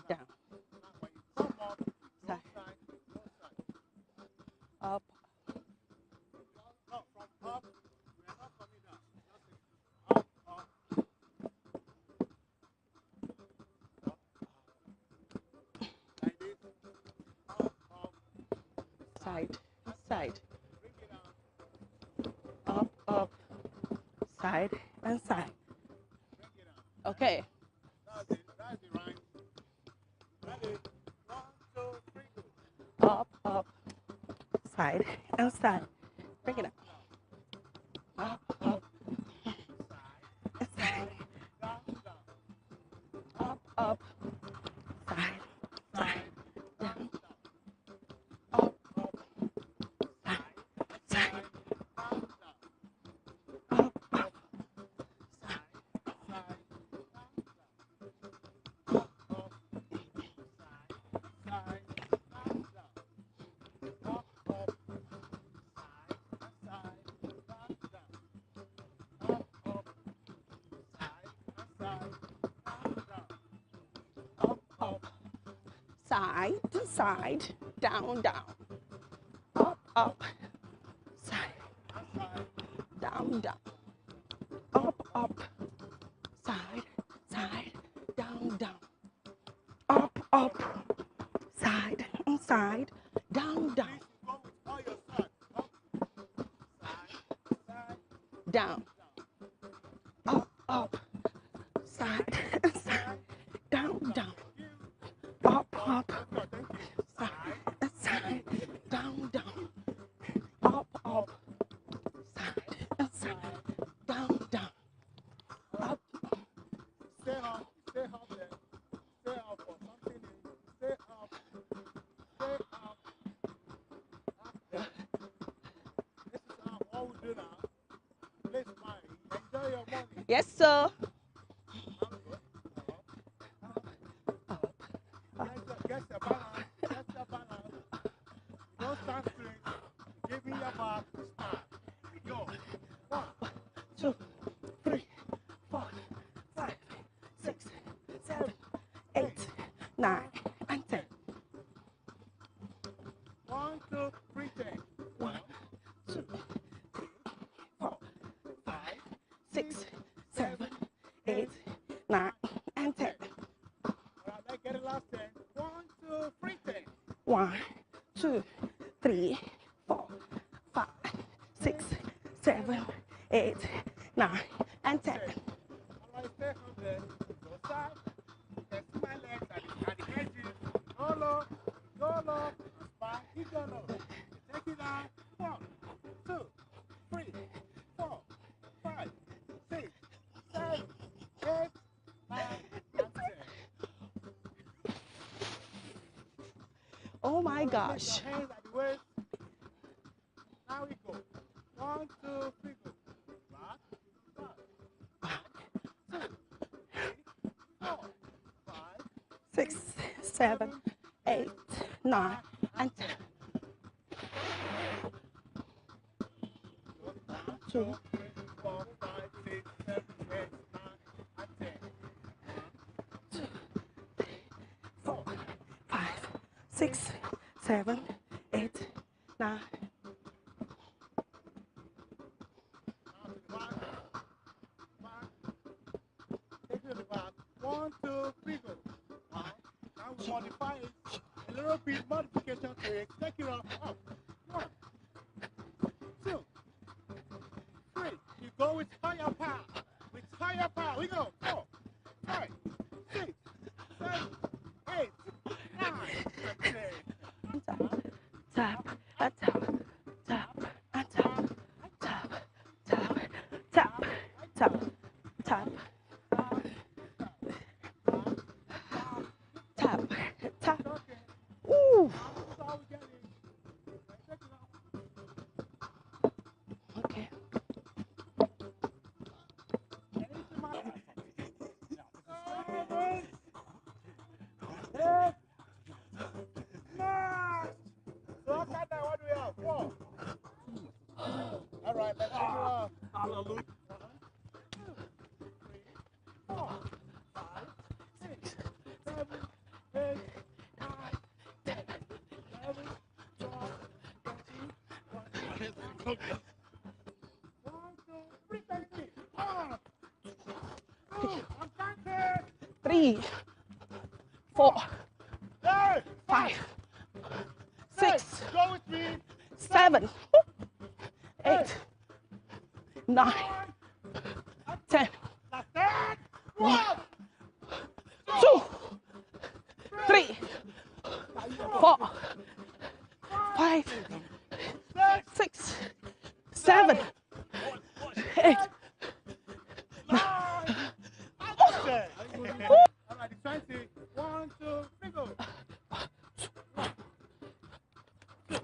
down, side, up, side, side, up, side, and side. Okay. Up, side, and side. Bring it up, and side, up, side, side, down, up, side, side, up, side to side, down, down, up, side, down, down, up, side, side, down, down, up, side, and side, down, down, down, up, side, and side, down, down, up, side, and side, down, down, up, side, and side, down, down, up. Stay up there. Stay up for something. Stay up. Stay up. This is all we do now. Please mind. Enjoy your money. Yes, sir. Get your balance. Get your balance. Don't stand straight. Give me your back. Start. Go. 1, 2, 3, 4, 5, 6, 7, 8, 9, and 10. 1, 2, 3, 10. 1, 2, 3, 4, 5, 6, 7, 8, 9, and 10. Alright, let's get it last 10. 1, 2, 3, 10. 1, 2, 3, 4, 5, 6, 7, 8, 9, and 10. Alright, stay on there. Go side. You can see my legs at the edges. Go low. Go low. Back. You go low. Take it down. 1, 2, 3, 4, 5, 6, 7, 8, 9, and 10. Oh my Alright, gosh. lift your hands at the waist. Now we go. 1, 2, 3, go. Back. 2, 3, 4, 5, 6, 7, 8, 9, and 10. 2, 3, 4, 5, 6, 7, 8, 9, and 10. 2, 3, 4, 5, 6, 7, 8, 9. Take it to the back. 1, 2, 3, go. Now we modify it. A little bit modification to it. Take it up. 1, 2, 3. You go with higher power. With higher power. We go. 4, 5, 6, 7, 8, 9, and 10. Tap, tap, tap, tap, tap, tap, tap, tap, tap, tap, tap, tap, tap. Ooh. Okay. All right, let's go. Hallelujah. 1, 2, 3, 4, 5, 6, 7, Okay. 1, 2, 3, 20. 1, 2, I'm counting. 3, 4, Hey, 5, 6. 6, Go with me. 7, 8, 9, 9. 10, That's 10. 1, 1, 2, 3, 3, 4, 5, 6, 6, 7, 8. 9. Okay. All right, 20. 1, 2, 3, go. 1, 2,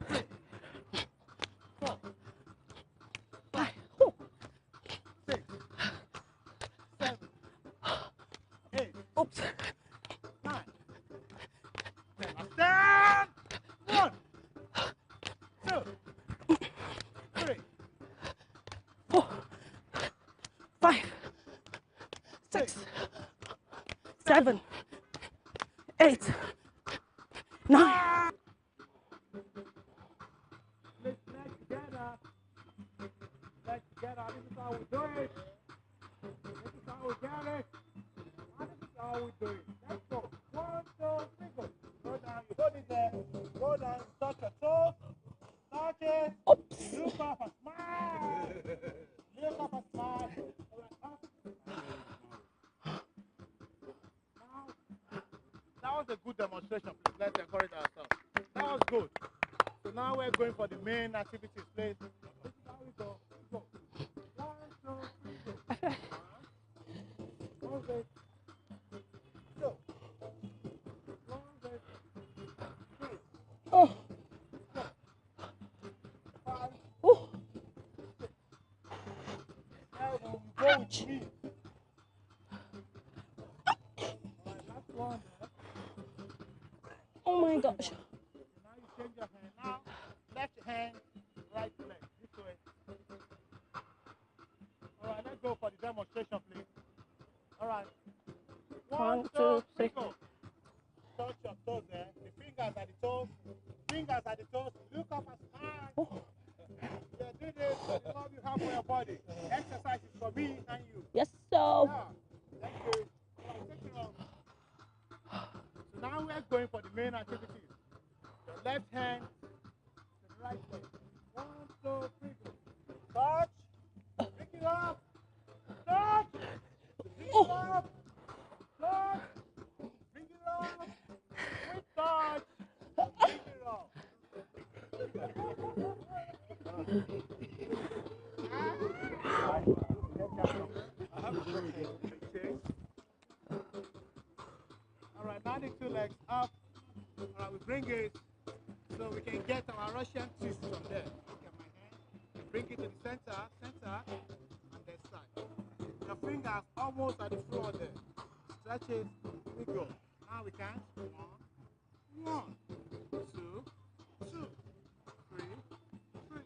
3, 4, 5, 6, 7, 8, Oops. 9, 10. Stand. 1, 2, 3, 4, 5, 6, 7, 8, 9. Let's together. Let's together. This is how we do it. This is how we get it. And this is how we do it. Let's go. 1, 2, 3, go. Go down. You hold it there. Go down. Touch your toes. Touch it. Oops. Look up and smile. Look up and smile. All right, up. Now, that was a good demonstration. Please, let's encourage ourselves. That was good. So now we're going for the main activities, please. This is how we go. Go. 1, 2, 3, go. Hold it. Go. Hold it. 3, Oh. 4, 5, Oh. 6, 7. Go with me. Alright, last one. Oh my gosh. So now you change your hand. Now, left hand, right leg. This way. Alright, let's go for the demonstration, please. Alright. 1, 2, 3, go. Touch your toes there. The fingers at the toes. Fingers at the toes. Look up and smile. Oh. Yeah, do this for the love you have for your body. Exercise is for me and you. Yes, so. Yeah. Thank you. Alright, take it off. So now we're going for the main activities. Your left hand to the right leg. 1, 2, 3, go. Touch. Pick it up. Touch. Pick it up. Touch. Bring it up. Quick touch. Bring it up. All right, now the two legs up. All right, we bring it so we can get our Russian twist from there. Look at my hand. Bring it to the center, and then side. Your fingers almost at the floor there. Stretch it. We go. Now we can. 1, 2, 2, 3, 3.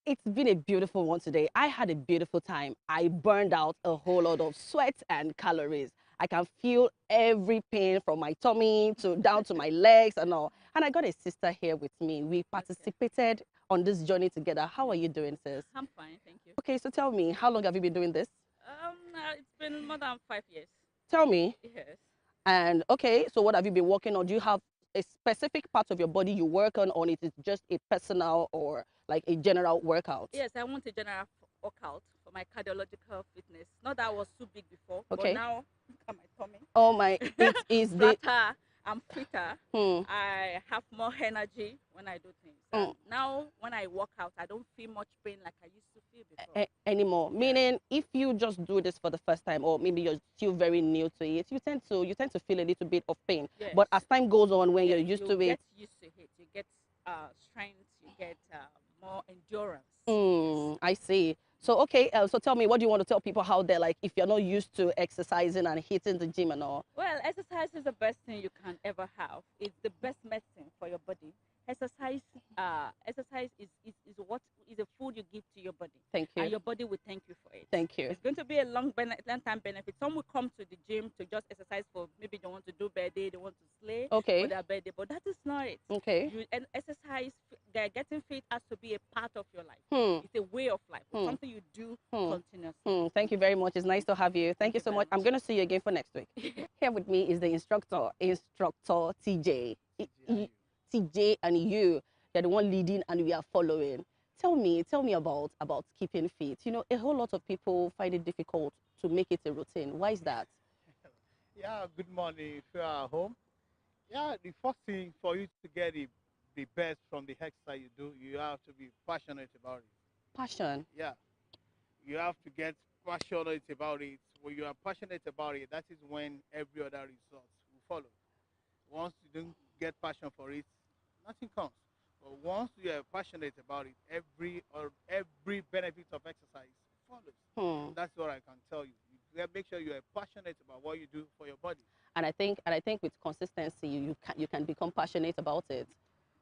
It's been a beautiful one today. I had a beautiful time. I burned out a whole lot of sweat and calories. I can feel every pain from my tummy to down to my legs and all. And I got a sister here with me. We participated on this journey together. How are you doing, sis? I'm fine, thank you. Okay, so tell me, how long have you been doing this? It's been more than 5 years. Tell me. Yes. And okay, so what have you been working on? Do you have a specific part of your body you work on, or it is just a personal or like a general workout? Yes, I want a general workout for my cardiological fitness. Not that I was too big before, Okay. but now look at my tummy. Oh my, it is the Flatter, I'm fitter. hmm. I have more energy when I do things. And now when I work out, I don't feel much pain like I used to feel before. Anymore. Meaning, if you just do this for the first time, or maybe you're still very new to it, you tend to feel a little bit of pain. Yes. But as time goes on, when Yes, you're used you to it, get used to it. You get strength. You get more endurance. I see. So okay, so tell me, what do you want to tell people how they're like if you're not used to exercising and hitting the gym and all? Well, exercise is the best thing you can ever have. It's the best medicine for your body. exercise exercise is what is a food you give to your body, Thank you. and your body will thank you for it. Thank you. It's going to be a long time benefit. Some will come to the gym to just exercise for maybe they want to do birthday, they want to slay Okay. for their birthday, but that is not it. Okay. You and exercise, getting fit has to be a part of your life. It's a way of life. It's Hmm. something you do continuously. Thank you very much. It's nice to have you. Thank you so much. I'm going to see you again for next week. Here with me is the instructor TJ. TJ and you. They're the one leading and we are following. Tell me about keeping fit. You know, a whole lot of people find it difficult to make it a routine. Why is that? Yeah, good morning if you are at home. Yeah, the first thing for you to get the best from the exercise you do, you have to be passionate about it. Passion. Yeah, you have to get passionate about it. When you are passionate about it, that is when every other result will follow. Once you don't get passion for it, nothing comes. But once you are passionate about it, every benefit of exercise follows. That's what I can tell you. You gotta make sure you are passionate about what you do for your body. And I think with consistency, you can become passionate about it.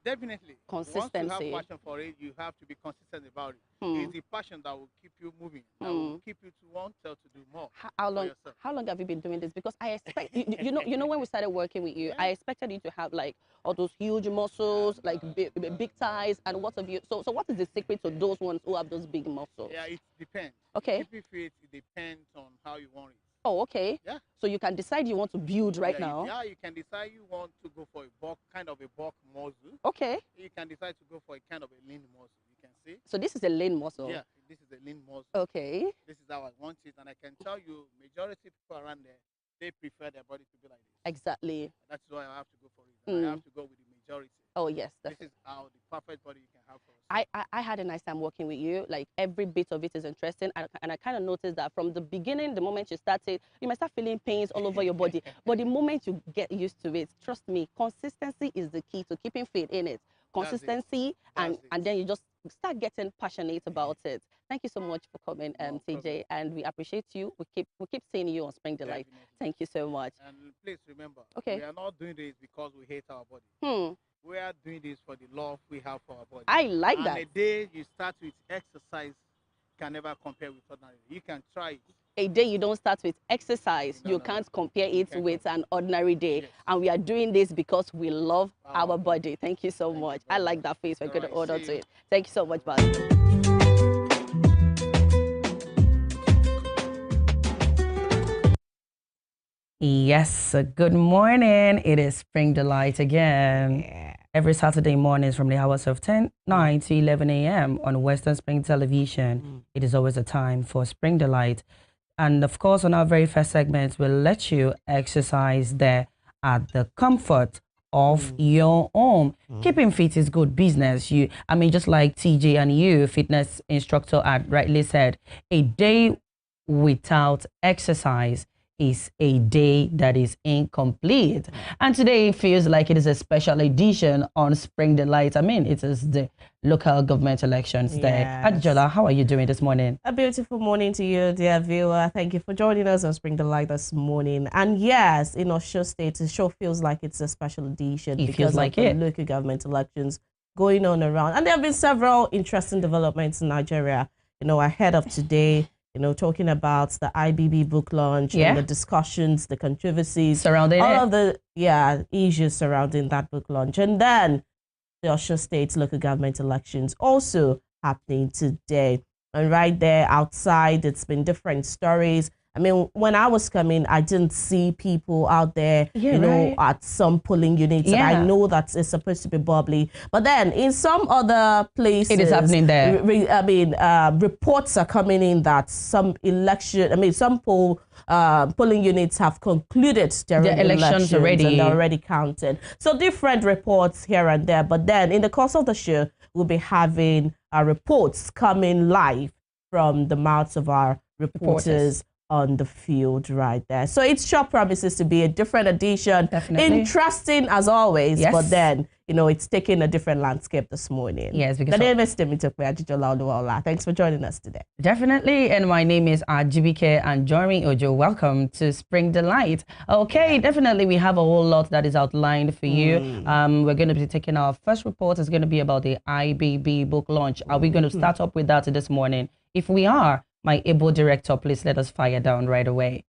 Definitely. Consistency. Once you have passion for it, you have to be consistent about it. It's the passion that will keep you moving, that will keep you to want to do more. How long have you been doing this? Because I expect you know when we started working with you, I expected you to have like all those huge muscles, like big thighs, and what have you. So what is the secret to those ones who have those big muscles? Yeah, it depends. Okay. Keeping fit, it depends on how you want it. Oh, okay. Yeah. So you can decide you want to build right now. You can decide you want to go for a bulk, kind of a bulk muscle. Okay. You can decide to go for a kind of a lean muscle. You can see. So this is a lean muscle. Yeah, this is a lean muscle. Okay. This is how I want it, and I can tell you, majority of people around there, they prefer their body to be like this. Exactly. That's why I have to go for it. I have to go with the majority. Oh yes. This is how the perfect body you can have for us. I had a nice time working with you. Like every bit of it is interesting, and I kind of noticed that from the beginning, the moment you started, you might start feeling pains all over your body, but the moment you get used to it, trust me, consistency is the key to keeping fit in it. Consistency, and then you just start getting passionate about it. Thank you so much for coming, TJ, and we appreciate you. We keep seeing you on Spring Delight. Definitely. Thank you so much. And please remember, Okay. we are not doing this because we hate our body. We are doing this for the love we have for our body. I like that. And a day you start with exercise can never compare with ordinary. You can try it. A day you don't start with exercise, you can't compare it with an ordinary day. Yes. And we are doing this because we love our body. Thank you so much. I like that face. We're All going to right, order see to you. it. Thank you so much, Baz. Yes, good morning. It is Spring Delight again. Every Saturday mornings from the hours of 9 to 11 a.m. on Western Spring Television. It is always a time for Spring Delight. And of course, on our very first segment, we'll let you exercise there at the comfort of your home. Keeping fit is good business. Just like TJ and you, fitness instructor, had rightly said, a day without exercise is a day that is incomplete. And today feels like it is a special edition on Spring Delight. It is the local government elections day. Yes. Adjola, how are you doing this morning? A beautiful morning to you, dear viewer. Thank you for joining us on Spring Delight this morning. And yes, in Osho State, it sure feels like it's a special edition because of the local government elections going on around. And there have been several interesting developments in Nigeria, ahead of today. Talking about the IBB book launch and the discussions, the controversies surrounding all of the issues surrounding that book launch. And then the Osho State local government elections also happening today. And right there outside, it's been different stories. When I was coming, I didn't see people out there, at some polling units. And I know that it's supposed to be bubbly. But then in some other places, it is happening there. Reports are coming in that some polling units have concluded their elections already. And they're already counted. So different reports here and there. But then in the course of the show, we'll be having reports coming live from the mouths of our reporters on the field right there. So it sure promises to be a different edition. Definitely. Interesting as always, Yes. but then, it's taking a different landscape this morning. Yes, because the name is Temitope Ajijola Oluwaola. Thanks for joining us today. Definitely, and my name is Ajibike and Jory Ojo. Welcome to Spring Delight. Okay, definitely we have a whole lot that is outlined for you. We're going to be taking our first report. Is going to be about the IBB book launch. Are we going to start up with that this morning? If we are, my able director, please let us fire down right away.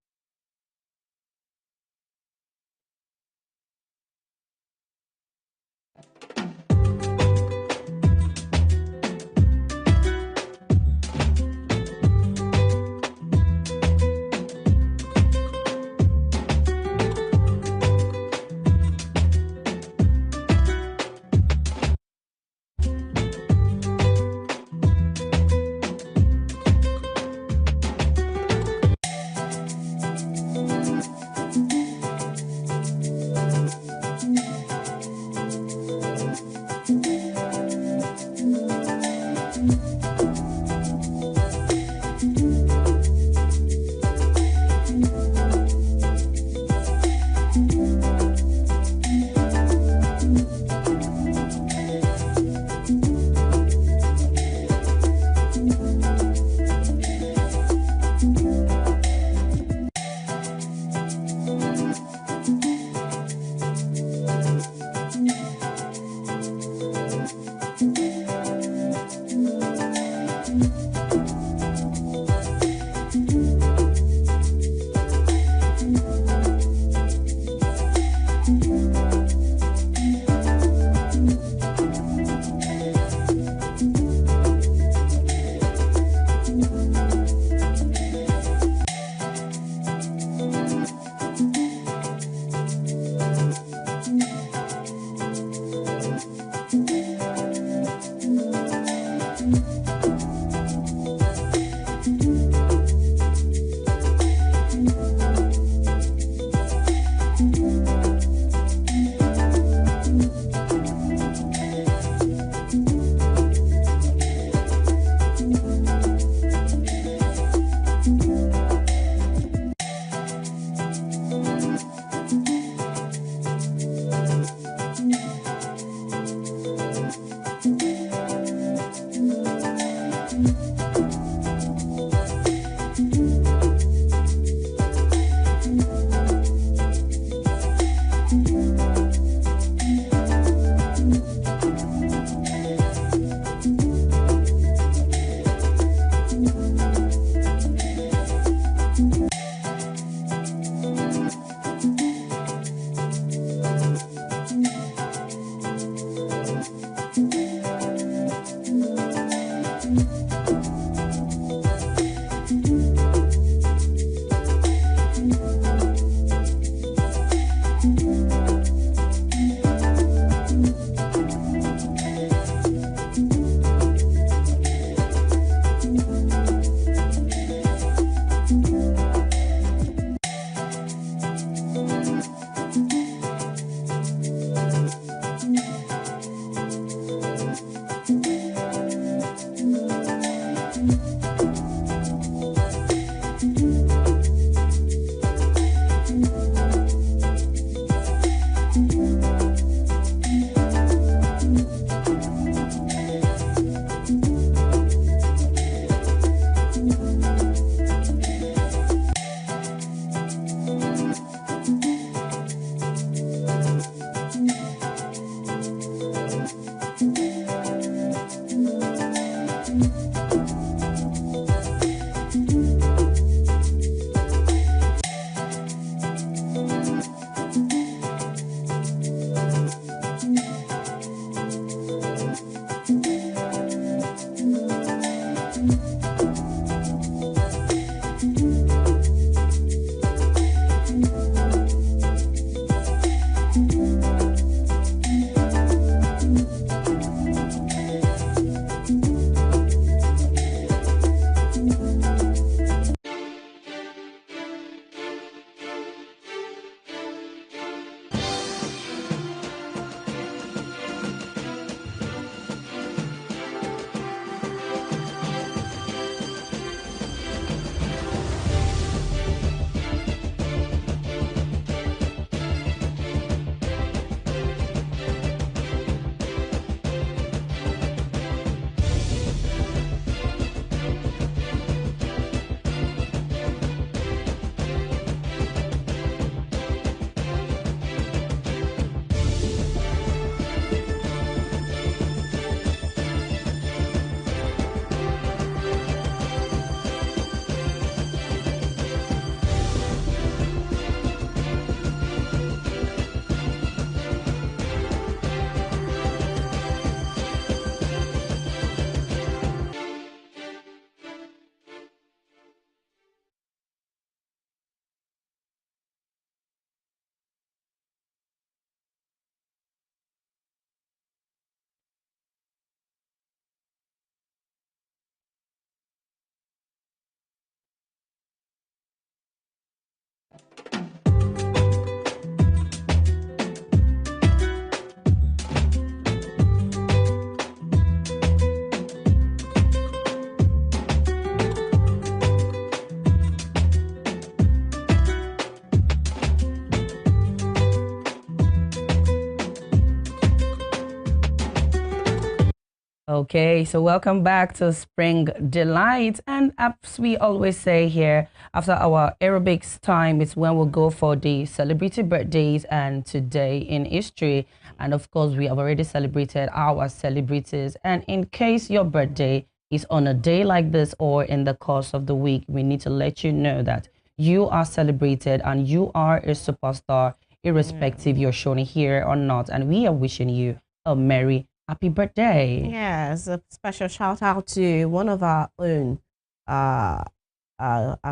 Okay, so welcome back to Spring Delight. And as we always say here, after our aerobics time, it's when we'll go for the celebrity birthdays and today in history. And of course, we have already celebrated our celebrities. And in case your birthday is on a day like this or in the course of the week, we need to let you know that you are celebrated and you are a superstar, irrespective you're shown here or not. And we are wishing you a merry happy birthday. Yes, a special shout out to one of our own, a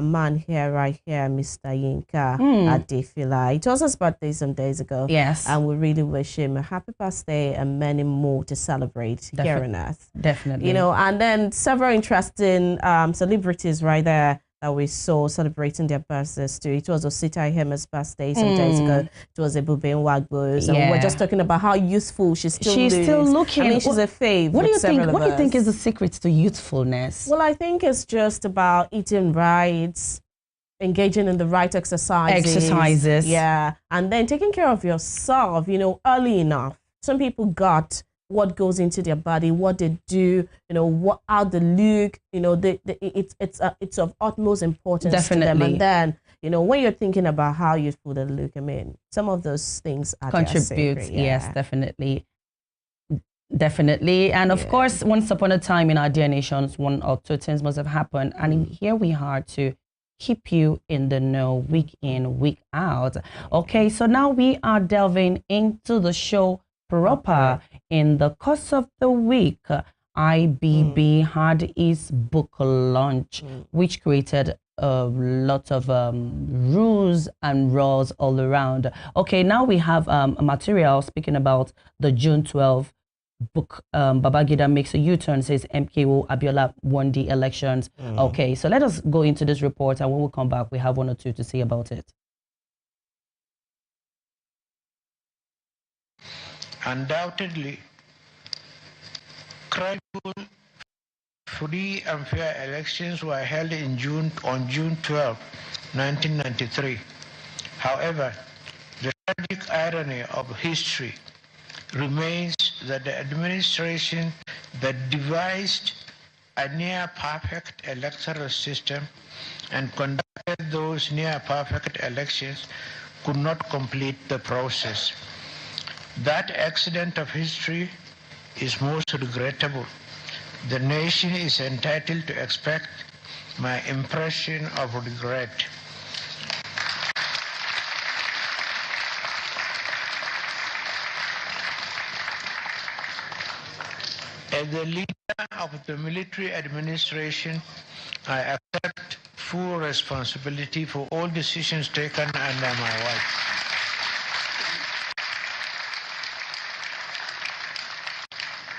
man here, right here, Mr. Yinka Adefila. It was his birthday some days ago. Yes. And we really wish him a happy birthday and many more to celebrate here on Earth. Definitely. You know, and then several interesting celebrities right there that we saw celebrating their birthdays too. It was Osita Ihema's birthday some days ago. It was Ebube Nwagbo's. And we're just talking about how youthful she's still looking. I mean, she's a fave. What do you think? What do you think is the secret to youthfulness? Well, I think it's just about eating right, engaging in the right exercises. Yeah. And then taking care of yourself, you know, early enough. Some people got what goes into their body, what they do, you know, how they look, you know, it's of utmost importance to them. And then, you know, when you're thinking about how youthful they look, I mean, some of those things are contribute. Yes, definitely. Definitely. And of course, once upon a time in our dear nations, one or two things must have happened. And here we are to keep you in the know week in, week out. Okay, so now we are delving into the show proper. In the course of the week, IBB had his book launch, which created a lot of rules and rules all around. Okay, now we have a material speaking about the June 12th book. Babangida makes a U-turn, says MKO Abiola won the elections. Okay, so let us go into this report, and when we come back, we have one or two to say about it. Undoubtedly, credible, free and fair elections were held on June 12, 1993. However, the tragic irony of history remains that the administration that devised a near-perfect electoral system and conducted those near-perfect elections could not complete the process. That accident of history is most regrettable. The nation is entitled to expect my impression of regret. As the leader of the military administration, I accept full responsibility for all decisions taken under my watch.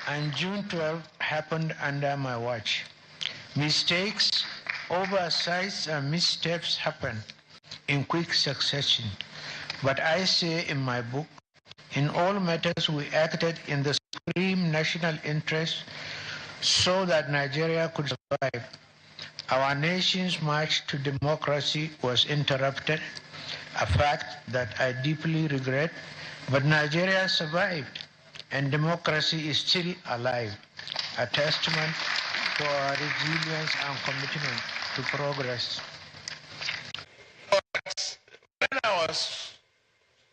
And June 12 happened under my watch. Mistakes, oversights, and missteps happen in quick succession. But I say in my book, in all matters we acted in the supreme national interest so that Nigeria could survive. Our nation's march to democracy was interrupted, a fact that I deeply regret, but Nigeria survived. And democracy is still alive, a testament to our resilience and commitment to progress. But when I was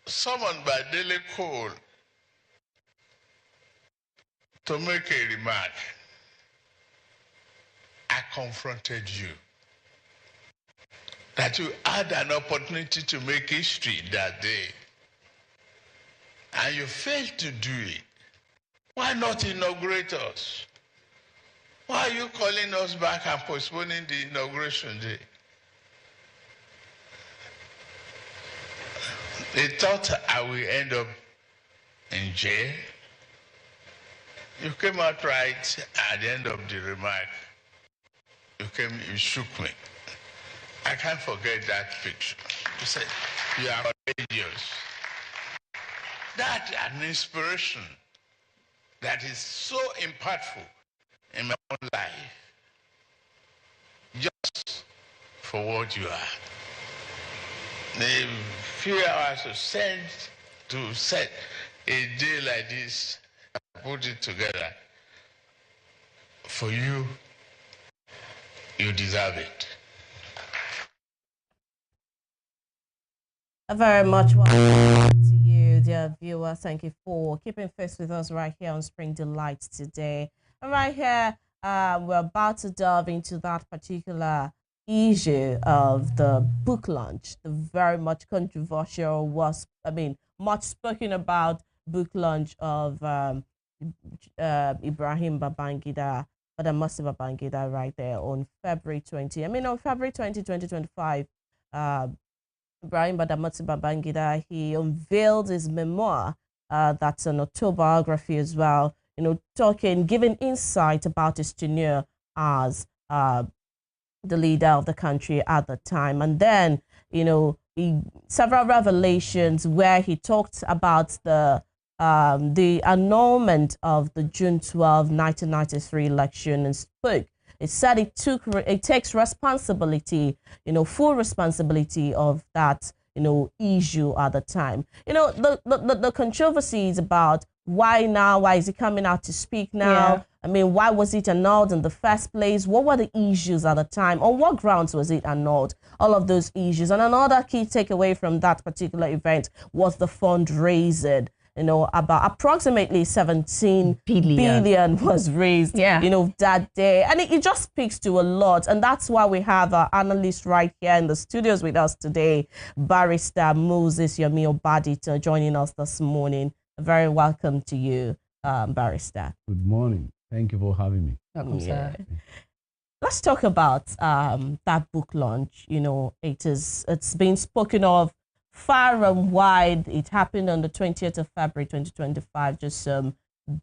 summoned by Daily Cole to make a remark, I confronted you. That you had an opportunity to make history that day, and you failed to do it. Why not inaugurate us? Why are you calling us back and postponing the inauguration day? They thought I will end up in jail. You came out right at the end of the remark. You shook me. I can't forget that picture. You said, you are courageous. That's an inspiration that is so impactful in my own life, just for what you are. The few hours to set a day like this, put it together, for you, you deserve it. Very much welcome to you, dear viewers. Thank you for keeping faith with us right here on Spring Delights today. And right here, we're about to delve into that particular issue of the book launch, the very much controversial, much spoken about book launch of Ibrahim Babangida, Badamasi Babangida, right there on February 20. On February 20, 2025, Ibrahim Badamasi Babangida, he unveiled his memoir, that's an autobiography as well, giving insight about his tenure as the leader of the country at the time. And then, several revelations where he talked about the annulment of the June 12, 1993 election and spoke. It said it takes responsibility, full responsibility of that, issue at the time. The controversy is about why now? Why is he coming out to speak now? Yeah. Why was it annulled in the first place? What were the issues at the time? On what grounds was it annulled? All of those issues. And another key takeaway from that particular event was the fundraising. About approximately 17 billion was raised, that day. And it just speaks to a lot. And that's why we have our analyst right here in the studios with us today, Barrister Moses Yomi Obadito, joining us this morning. Very welcome to you, Barrister. Good morning. Thank you for having me. Welcome, sir. Let's talk about that book launch. It's been spoken of far and wide. It happened on the 20th of February 2025, just some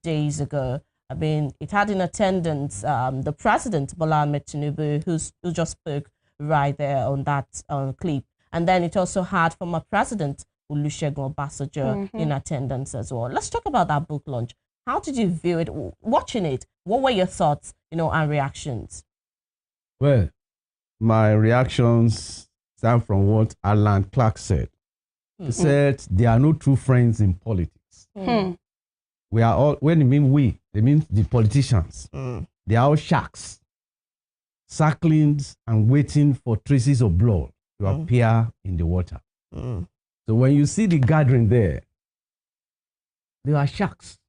days ago. It had in attendance the president, Bola Ahmed Tinubu, who just spoke right there on that clip. And then it also had former President Olusegun Obasanjo in attendance as well. Let's talk about that book launch. How did you view it? Watching it, what were your thoughts, and reactions? Well, my reactions stem from what Alan Clark said. He said, there are no true friends in politics. We are all, when they mean we, they mean the politicians. They are all sharks, circling and waiting for traces of blood to appear in the water. So when you see the gathering there, they are sharks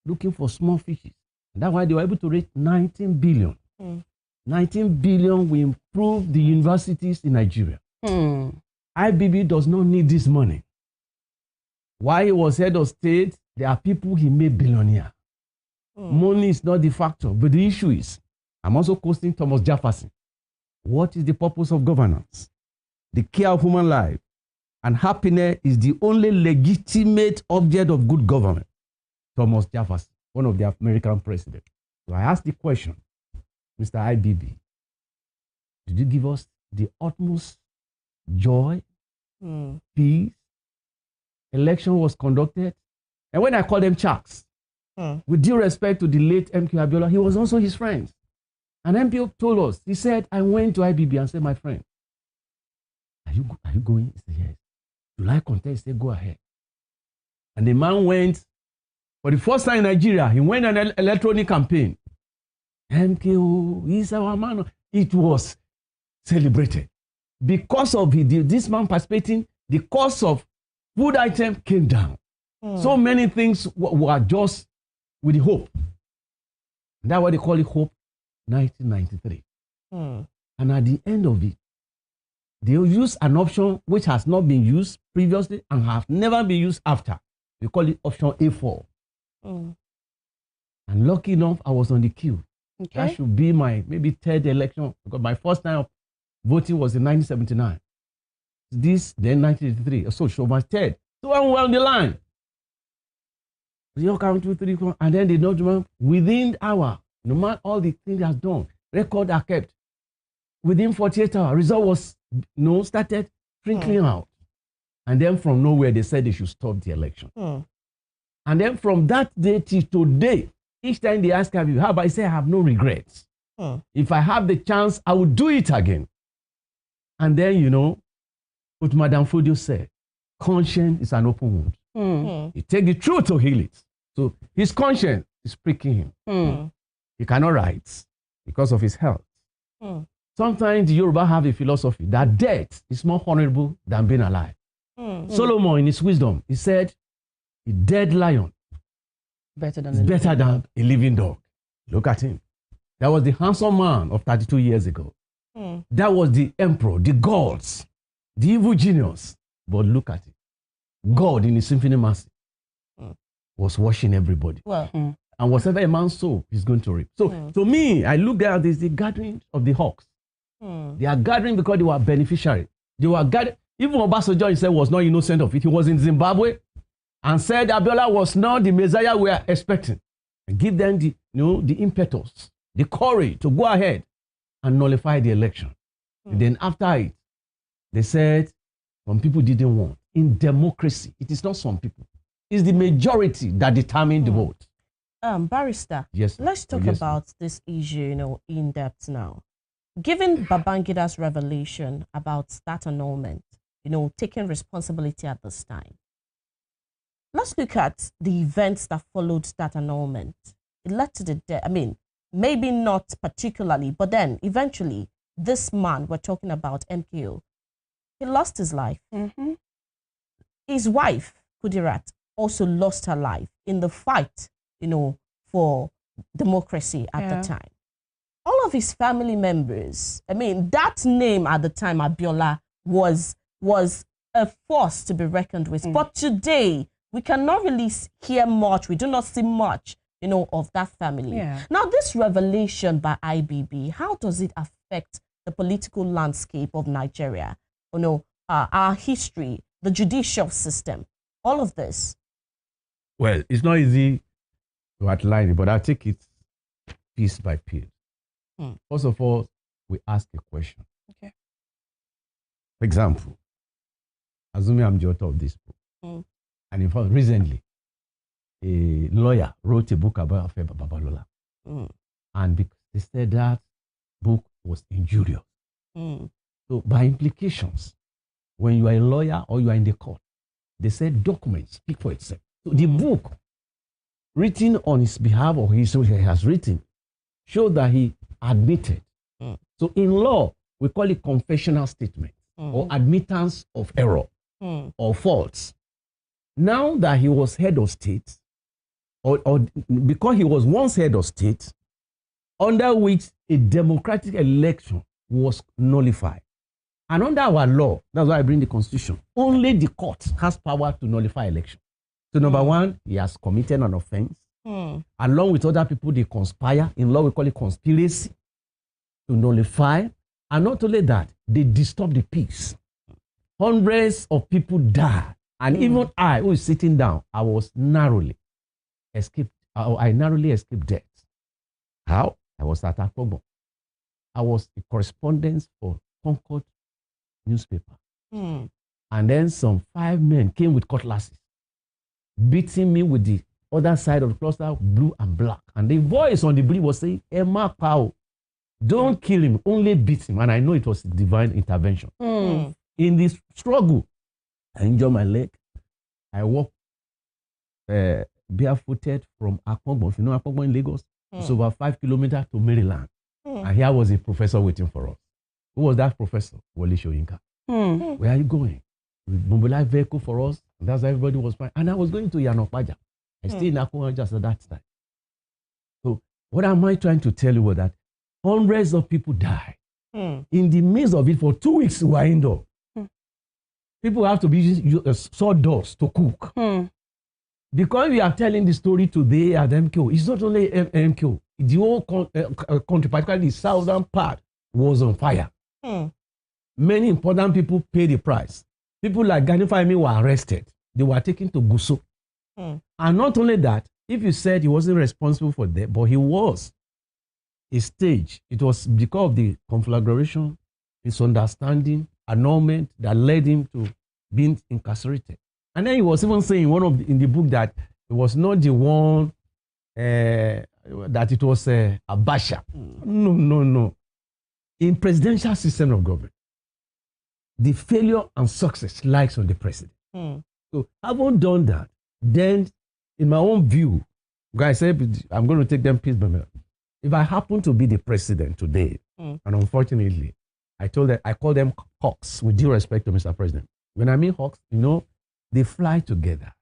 looking for small fishes. And that's why they were able to raise 19 billion. 19 billion will improve the universities in Nigeria. IBB does not need this money. While he was head of state, there are people he made billionaire. Money is not the factor, but the issue is, I'm also quoting Thomas Jefferson. What is the purpose of governance? The care of human life and happiness is the only legitimate object of good government. Thomas Jefferson, one of the American presidents. So I asked the question, Mr. IBB, did you give us the utmost joy, peace? Election was conducted. And when I call them sharks, with due respect to the late MK Abiola, he was also his friend. And MPO told us, he said, I went to IBB and said, my friend, are you going? He said, yes. July contest, he said, go ahead. And the man went, for the first time in Nigeria, he went on an electronic campaign. MKO, he's our man. It was celebrated. Because of this man participating, the cost of food item came down. So many things were just with the hope. And that's why they call it Hope 1993. And at the end of it, they use an option which has not been used previously and have never been used after. We call it option A4. And lucky enough, I was on the queue. Okay. That should be my maybe third election, because my first time of voting was in 1979. This, then 1983. So it was my third. So I'm well on the line. You count 2, 3, 4, and then they know within hour, no matter all the things that's done, record are kept. Within 48 hours, result was started trickling out. And then from nowhere, they said they should stop the election. And then from that day till today, each time they ask me, how about I say I have no regrets. If I have the chance, I will do it again. And then, what Madame Fodio said, conscience is an open wound. You take the truth to heal it. So his conscience is pricking him. he cannot write because of his health. Sometimes the Yoruba have a philosophy that death is more honorable than being alive. Solomon, in his wisdom, he said, a dead lion is better than a living dog. Look at him. That was the handsome man of 32 years ago. That was the emperor, the gods, the evil genius. But look at it. God, in his infinite mercy, was washing everybody. Well, and whatever a man sow, he's going to reap. So, to me, I look at this, the gathering of the hawks. They are gathering because they were beneficiary. They were gathering. Even Obasanjo himself was not innocent of it. He was in Zimbabwe and said Abiola was not the Messiah we are expecting. And give them the, the impetus, the courage to go ahead and nullify the election. And then after it, they said some people didn't want. In democracy, it is not some people. It's the majority that determine the vote. Barrister, yes, let's talk about this issue, in depth now. Given Babangida's revelation about that annulment, taking responsibility at this time, let's look at the events that followed that annulment. It led to the death. I mean, maybe not particularly, but then eventually, this man we're talking about, MKO, he lost his life. His wife, Kudirat, also lost her life in the fight, for democracy at the time. All of his family members, I mean, that name at the time, Abiola, was a force to be reckoned with. But today, we cannot really hear much. We do not see much, of that family. Now, this revelation by IBB, how does it affect the political landscape of Nigeria? Our history, the judicial system, all of this. Well, it's not easy to outline it, but I'll take it piece by piece. First of all, we ask a question. Okay. For example, assuming I'm the author of this book, and in fact, recently, a lawyer wrote a book about Afe Babalola. And because they said that book was injurious. So by implications, when you are a lawyer or you are in the court, they said documents speak for itself. So the book written on his behalf or he has written showed that he admitted. So in law, we call it confessional statement or admittance of error or faults. Now that he was head of state, or because he was once head of state, under which a democratic election was nullified. And under our law, that's why I bring the constitution, only the court has power to nullify election. So number one, he has committed an offense. Along with other people, they conspire. In law, we call it conspiracy to nullify. And not only that, they disturb the peace. Hundreds of people died. And even I, who is sitting down, I narrowly escaped death. How? I was at Akpogbo. I was a correspondent for Concord newspaper. And then some 5 men came with cutlasses, beating me with the other side of the cluster, blue and black. And the voice on the bridge was saying, Emma Pao, don't kill him, only beat him. And I know it was divine intervention. In this struggle, I injured my leg. I walked barefooted from Akpogbo. If you know Akpogbo in Lagos, it's over 5 kilometers to Maryland. And here was a professor waiting for us. Who was that professor? Wole Soyinka. Where are you going? We mobilized vehicle for us. And that's how everybody was fine. And I was going to Yanopaja. I stayed in Akpogbo just at that time. So what am I trying to tell you was that hundreds of people died. In the midst of it, for 2 weeks, we were indoor. People have to be using sawdust to cook. Because we are telling the story today at MKO, it's not only MKO. The whole country, particularly the southern part, was on fire. Many important people paid the price. People like Gani Fahimi were arrested. They were taken to Guso. And not only that, if you said he wasn't responsible for that, but he was a stage. It was because of the conflagration, misunderstanding, annulment that led him to being incarcerated. And then he was even saying in the book that it was not the one that it was Abacha. No. In presidential system of government, the failure and success lies on the president. So having done that, then in my own view, guys said I'm going to take them piece by piece. If I happen to be the president today, and unfortunately, I call them hawks, with due respect to Mr. President. When I mean hawks, they fly together.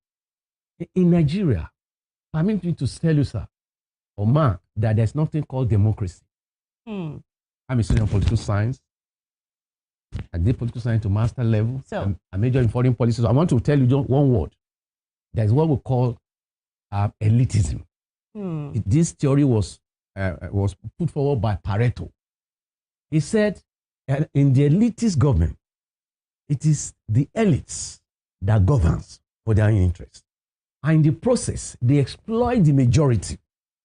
In Nigeria, permit me to tell you, sir, Omar, that there's nothing called democracy. I'm a student of political science. I did political science to master level. So, I major in foreign policy. So I want to tell you just one word. There's what we call elitism. This theory was put forward by Pareto. He said, in the elitist government, it is the elites that governs for their own interest. And in the process, they exploit the majority.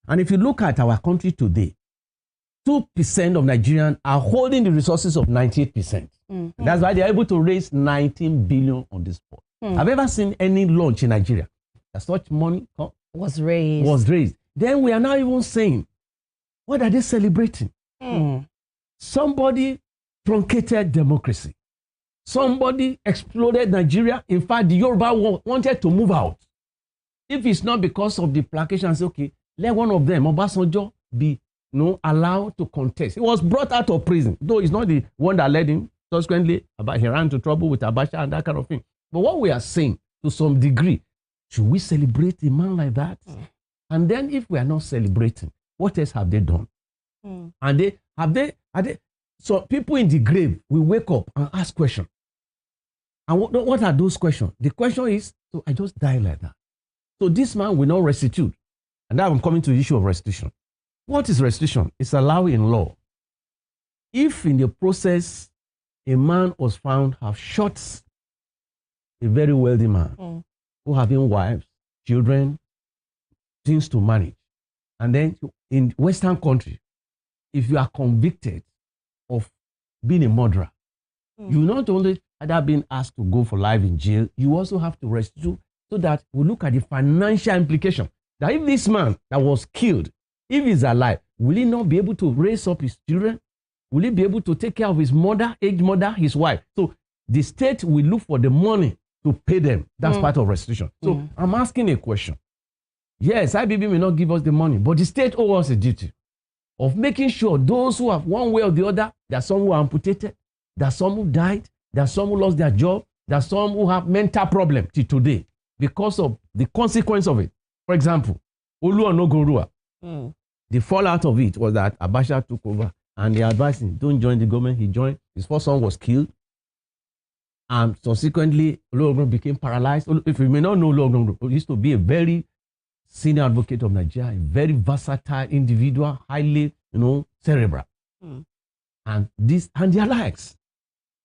And if you look at our country today, 2% of Nigerians are holding the resources of 98%. That's why they're able to raise 19 billion on this spot. Have you ever seen any launch in Nigeria that such money Was raised. Then we are now even saying, what are they celebrating? Somebody truncated democracy. Somebody exploded Nigeria. In fact, the Yoruba wanted to move out. If it's not because of the placation, say, okay, let one of them, Obasanjo, be allowed to contest. He was brought out of prison, though he's not the one that led him. Subsequently, he ran into trouble with Abacha and that kind of thing. But what we are saying, to some degree, should we celebrate a man like that? And then if we are not celebrating, what else have they done? And so people in the grave will wake up and ask questions. And what are those questions? The question is, so I just died like that. So this man will not restitute. And now I'm coming to the issue of restitution. What is restitution? It's allowed in law. If in the process a man was found to have shot a very wealthy man who having wives, children, things to manage, and then in Western country, if you are convicted of being a murderer, you not only either being asked to go for life in jail, you also have to restitute, so that we look at the financial implication. That if this man that was killed, if he's alive, will he not be able to raise up his children? Will he be able to take care of his mother, aged mother, his wife? So the state will look for the money to pay them. That's part of restitution. So I'm asking a question. Yes, IBB may not give us the money, but the state owes us a duty of making sure those who have one way or the other, there are some who are amputated, there are some who died, there are some who lost their job, there are some who have mental problems till today because of the consequence of it. For example, Olu Onogorua, the fallout of it was that Abacha took over and they advised him, don't join the government. He joined. His first son was killed. And subsequently, Olu Onogorua became paralyzed. If you may not know Olu Onogorua, he used to be a very senior advocate of Nigeria, a very versatile individual, highly, cerebral. And their likes.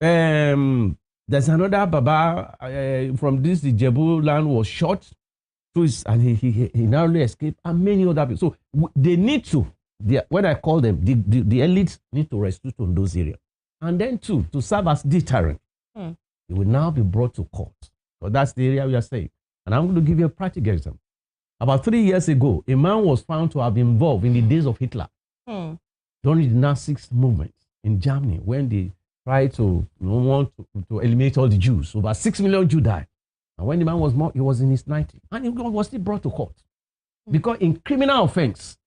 There's another Baba from this Ijebu land was shot, and he narrowly escaped, and many other people. So they need to, when I call them, the elites need to restitute on those areas. And then to serve as deterrent, it will now be brought to court. So that's the area we are saying. And I'm going to give you a practical example. About 3 years ago, a man was found to have been involved in the days of Hitler during the Nazi movement in Germany, when they tried to want to eliminate all the Jews. Over 6 million Jews died. And when the man was he was in his 90s. And he was still brought to court. Because in criminal offense,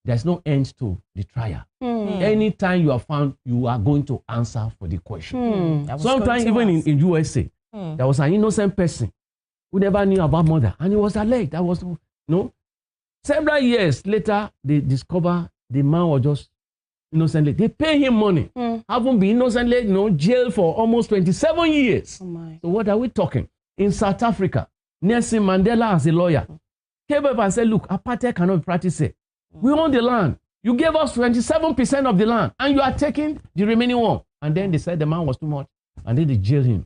there's no end to the trial. Anytime you are found, you are going to answer for the question. Sometimes even in USA, there was an innocent person who never knew about murder. And he was alleged. That was, several years later, they discover the man was just innocently. They pay him money. Haven't been innocently, jailed for almost 27 years. So what are we talking? In South Africa, Nelson Mandela as a lawyer came up and said, look, apartheid cannot be practiced here. We own the land. You gave us 27% of the land, and you are taking the remaining one. And then they said the man was too much, and then they jailed him.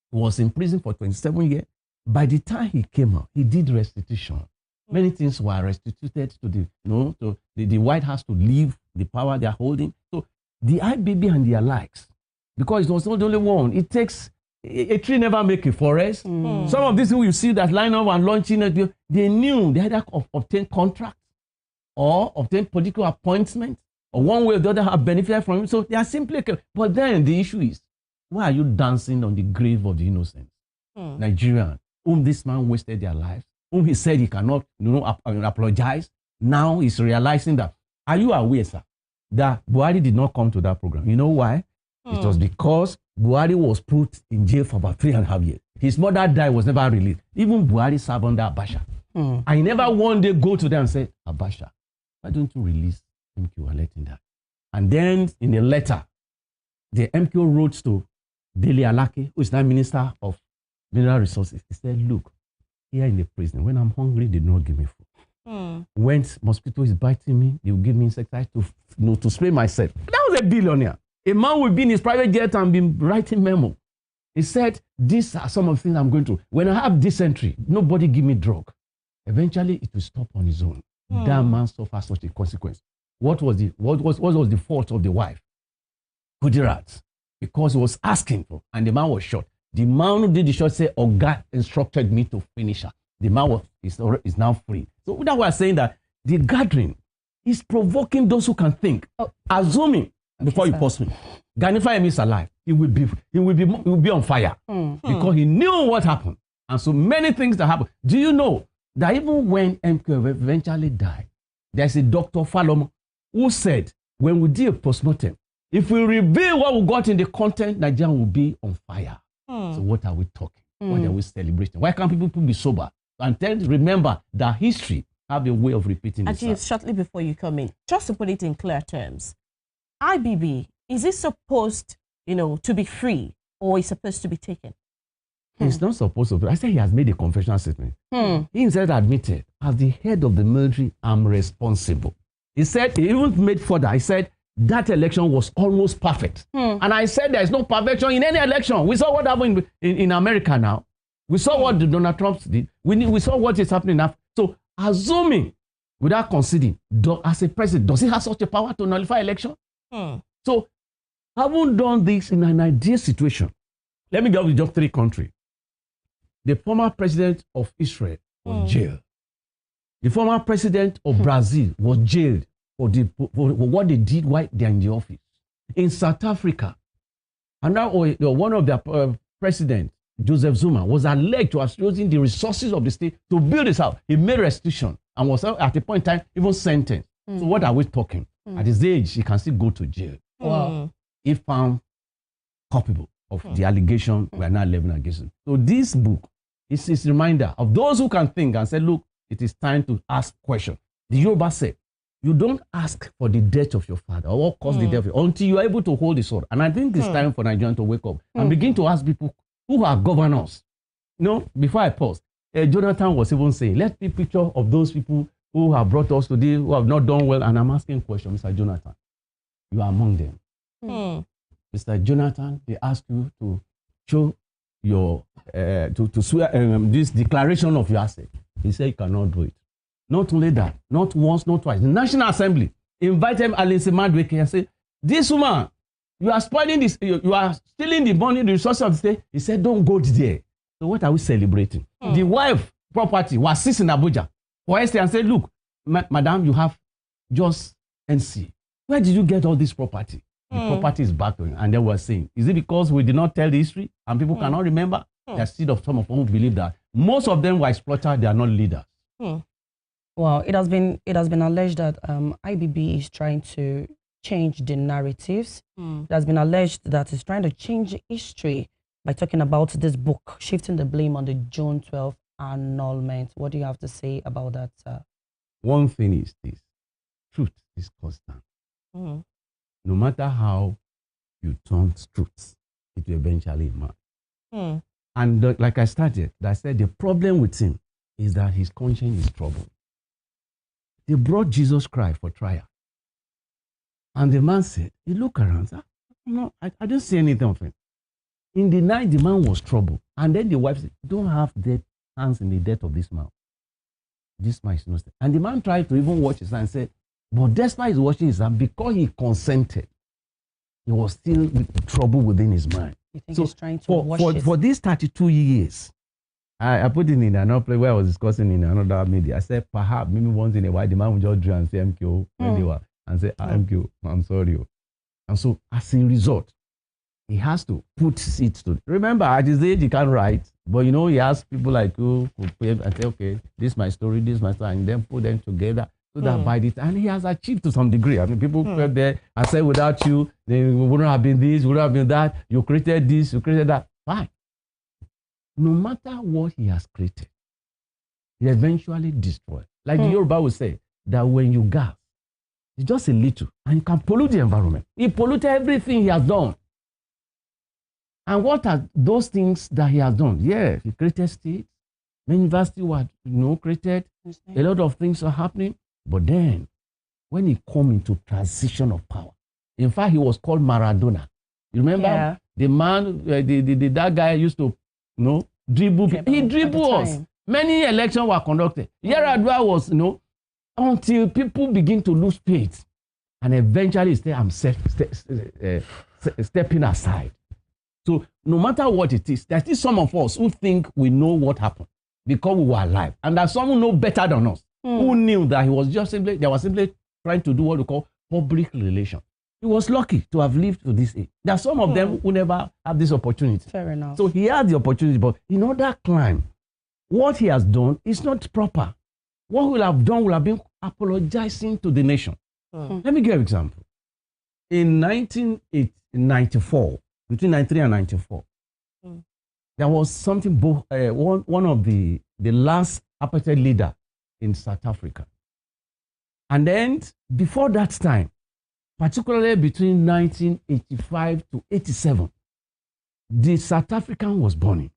He was in prison for 27 years. By the time he came out, he did restitution. Many things were restituted to the White House to leave the power they are holding. So the IBB and their likes, because it was not the only one. It takes a tree never make a forest. Some of these people you see that line up and launching, they knew they had to obtain contracts or obtain political appointments, or one way or the other have benefited from it. So they are simply. But then the issue is, why are you dancing on the grave of the innocent Nigerian, whom this man wasted their lives, whom he said he cannot apologize? Now he's realizing that Are you aware, sir, that Buhari did not come to that program? You know why? It was because Buhari was put in jail for about 3.5 years. His mother died, was never released. Even Buhari served under Abacha. I never one day go to them and say, Abacha, why don't you release MQ and let him die? And then in a letter, the MQ wrote to Dele Alake, who is now Minister of Mineral Resources. He said, look, here in the prison, when I'm hungry, they don't give me food. When mosquito is biting me, they will give me insecticide to spray myself. That was a billionaire. A man will be in his private jet and be writing memo. He said, these are some of the things I'm going through. When I have dysentery, nobody give me drug. Eventually, it will stop on his own. That man suffered such a consequence. What was the fault of the wife? Kudirat. Because he was asking for, and the man was shot. The man who did the shot said, oh, God instructed me to finish her. The man is now free. So that was saying that the gathering is provoking those who can think. Assuming, before you pause me, Ganifa Emi is alive. He will be on fire because he knew what happened. And so many things that happened. Do you know that even when MQ eventually died, there's a Dr. Falomo who said, when we do a postmortem, if we reveal what we got in the content, Nigeria will be on fire. So what are we talking? What are we celebrating? Why can't people be sober? And then remember that history have a way of repeating itself. Actually, shortly before you come in, just to put it in clear terms, IBB, is it supposed, to be free, or is supposed to be taken? He's not supposed to be. I said he has made a confessional statement. He himself admitted, as the head of the military, I'm responsible. He said, he even made further, he said, that election was almost perfect. And I said there is no perfection in any election. We saw what happened in America now. We saw what Donald Trump did. We saw what is happening now. So assuming, without conceding, as a president, does he have such a power to nullify election? So having done this in an ideal situation, let me go with just 3 countries. The former president of Israel was jailed. The former president of Brazil was jailed for what they did while they're in the office. In South Africa, and now one of their presidents, Joseph Zuma, was alleged to have using the resources of the state to build his house. He made restitution and was at a point in time even sentenced. So what are we talking? At his age, he can still go to jail. If found culpable of the allegation we are now levying against him. So this book is a reminder of those who can think and say, look, it is time to ask questions. The Yoruba said, you don't ask for the death of your father or what caused the death until you are able to hold the sword. And I think it's time for Nigerians to wake up and begin to ask people who are governors. Before I pause, Jonathan was even saying, let's be picture of those people who have brought us today, who have not done well. And I'm asking a question, Mr. Jonathan. You are among them. Mr. Jonathan, they ask you to show your, to swear this declaration of your asset. He said you cannot do it. Not only that, not once, not twice. The National Assembly invited Alice Madweke and said, this woman, you are spoiling this, you are stealing the money, the resources of the state. He said, don't go there. So what are we celebrating? The wife property was seized in Abuja. For instance, and said, look, madam, you have just NC. Where did you get all this property? The property is back. And they were saying, is it because we did not tell the history and people cannot remember? There's still some of them who believe that most of them were exploiters, they are not leaders. Well, it has been alleged that IBB is trying to change the narratives. It has been alleged that it's trying to change history by talking about this book, shifting the blame on the June 12th annulment. What do you have to say about that, sir? One thing is this, truth is constant. No matter how you turn truth, it will eventually emerge. And like I said, the problem with him is that his conscience is troubled. They brought Jesus Christ for trial. And the man said, he looked around, said, no, I don't see anything of it. In the night, the man was troubled. And then the wife said, don't have dead hands in the death of this man. This man is not. And the man tried to even watch his hand and said, but despite his watching his hand, because he consented, he was still with trouble within his mind. You think he's trying to wash it? For these 32 years, I put it in another place where I was discussing in another media. I said, perhaps maybe once in a while, the man would just draw and say MQ when they were, and say, MQ, I'm sorry. And so as a result, he has to put it to. Remember, at his age, he can't write, but he has people like you who pay and say, okay, this is my story, and then put them together. So that by the time he has achieved to some degree. I mean, people felt there and said, without you, there wouldn't have been this, wouldn't have been that. You created this, you created that. Fine. No matter what he has created, he eventually destroys. Like the Yoruba will say, that when you gas, it's just a little, and you can pollute the environment. He polluted everything he has done. And what are those things that he has done? Yeah, he created states. Many universities were, created. A lot of things are happening. But then, when he come into transition of power, in fact, he was called Maradona. You remember the man, that guy used to, dribble. He dribbled us. Many elections were conducted. Yaradua was, until people begin to lose faith, and eventually say, I'm stepping aside. So no matter what it is, there's still some of us who think we know what happened because we were alive, and there's someone who know better than us who knew that he was just simply trying to do what we call public relations. He was lucky to have lived to this age. There are some of them who never have this opportunity. Fair enough. So he had the opportunity, but in order to climb, what he has done is not proper. What he will have done will have been apologizing to the nation. Let me give you an example. In 1994, between 93 and 94, there was something, one of the last apartheid leader in South Africa. And then before that time, particularly between 1985 to 87, the South African was burning.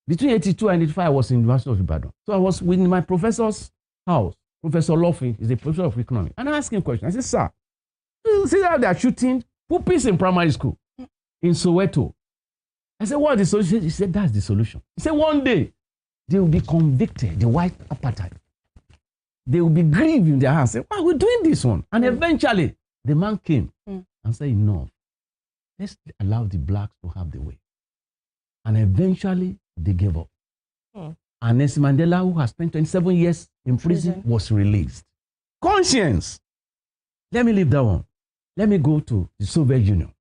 Between 82 and 85, I was in the University of Ibadan. So I was in my professor's house. Professor Lofi is a professor of economics. And I asked him a question. I said, sir, you see how they are shooting puppies in primary school in Soweto? I said, what is the solution? He said, that's the solution. He said, one day, they will be convicted, the white apartheid. They will be grieved in their hands. Say, why are we doing this one? And eventually, the man came and said, enough. Let's allow the blacks to have the way. And eventually, they gave up. And Nelson Mandela, who has spent 27 years in prison, was released. Conscience. Let me leave that one. Let me go to the Soviet Union.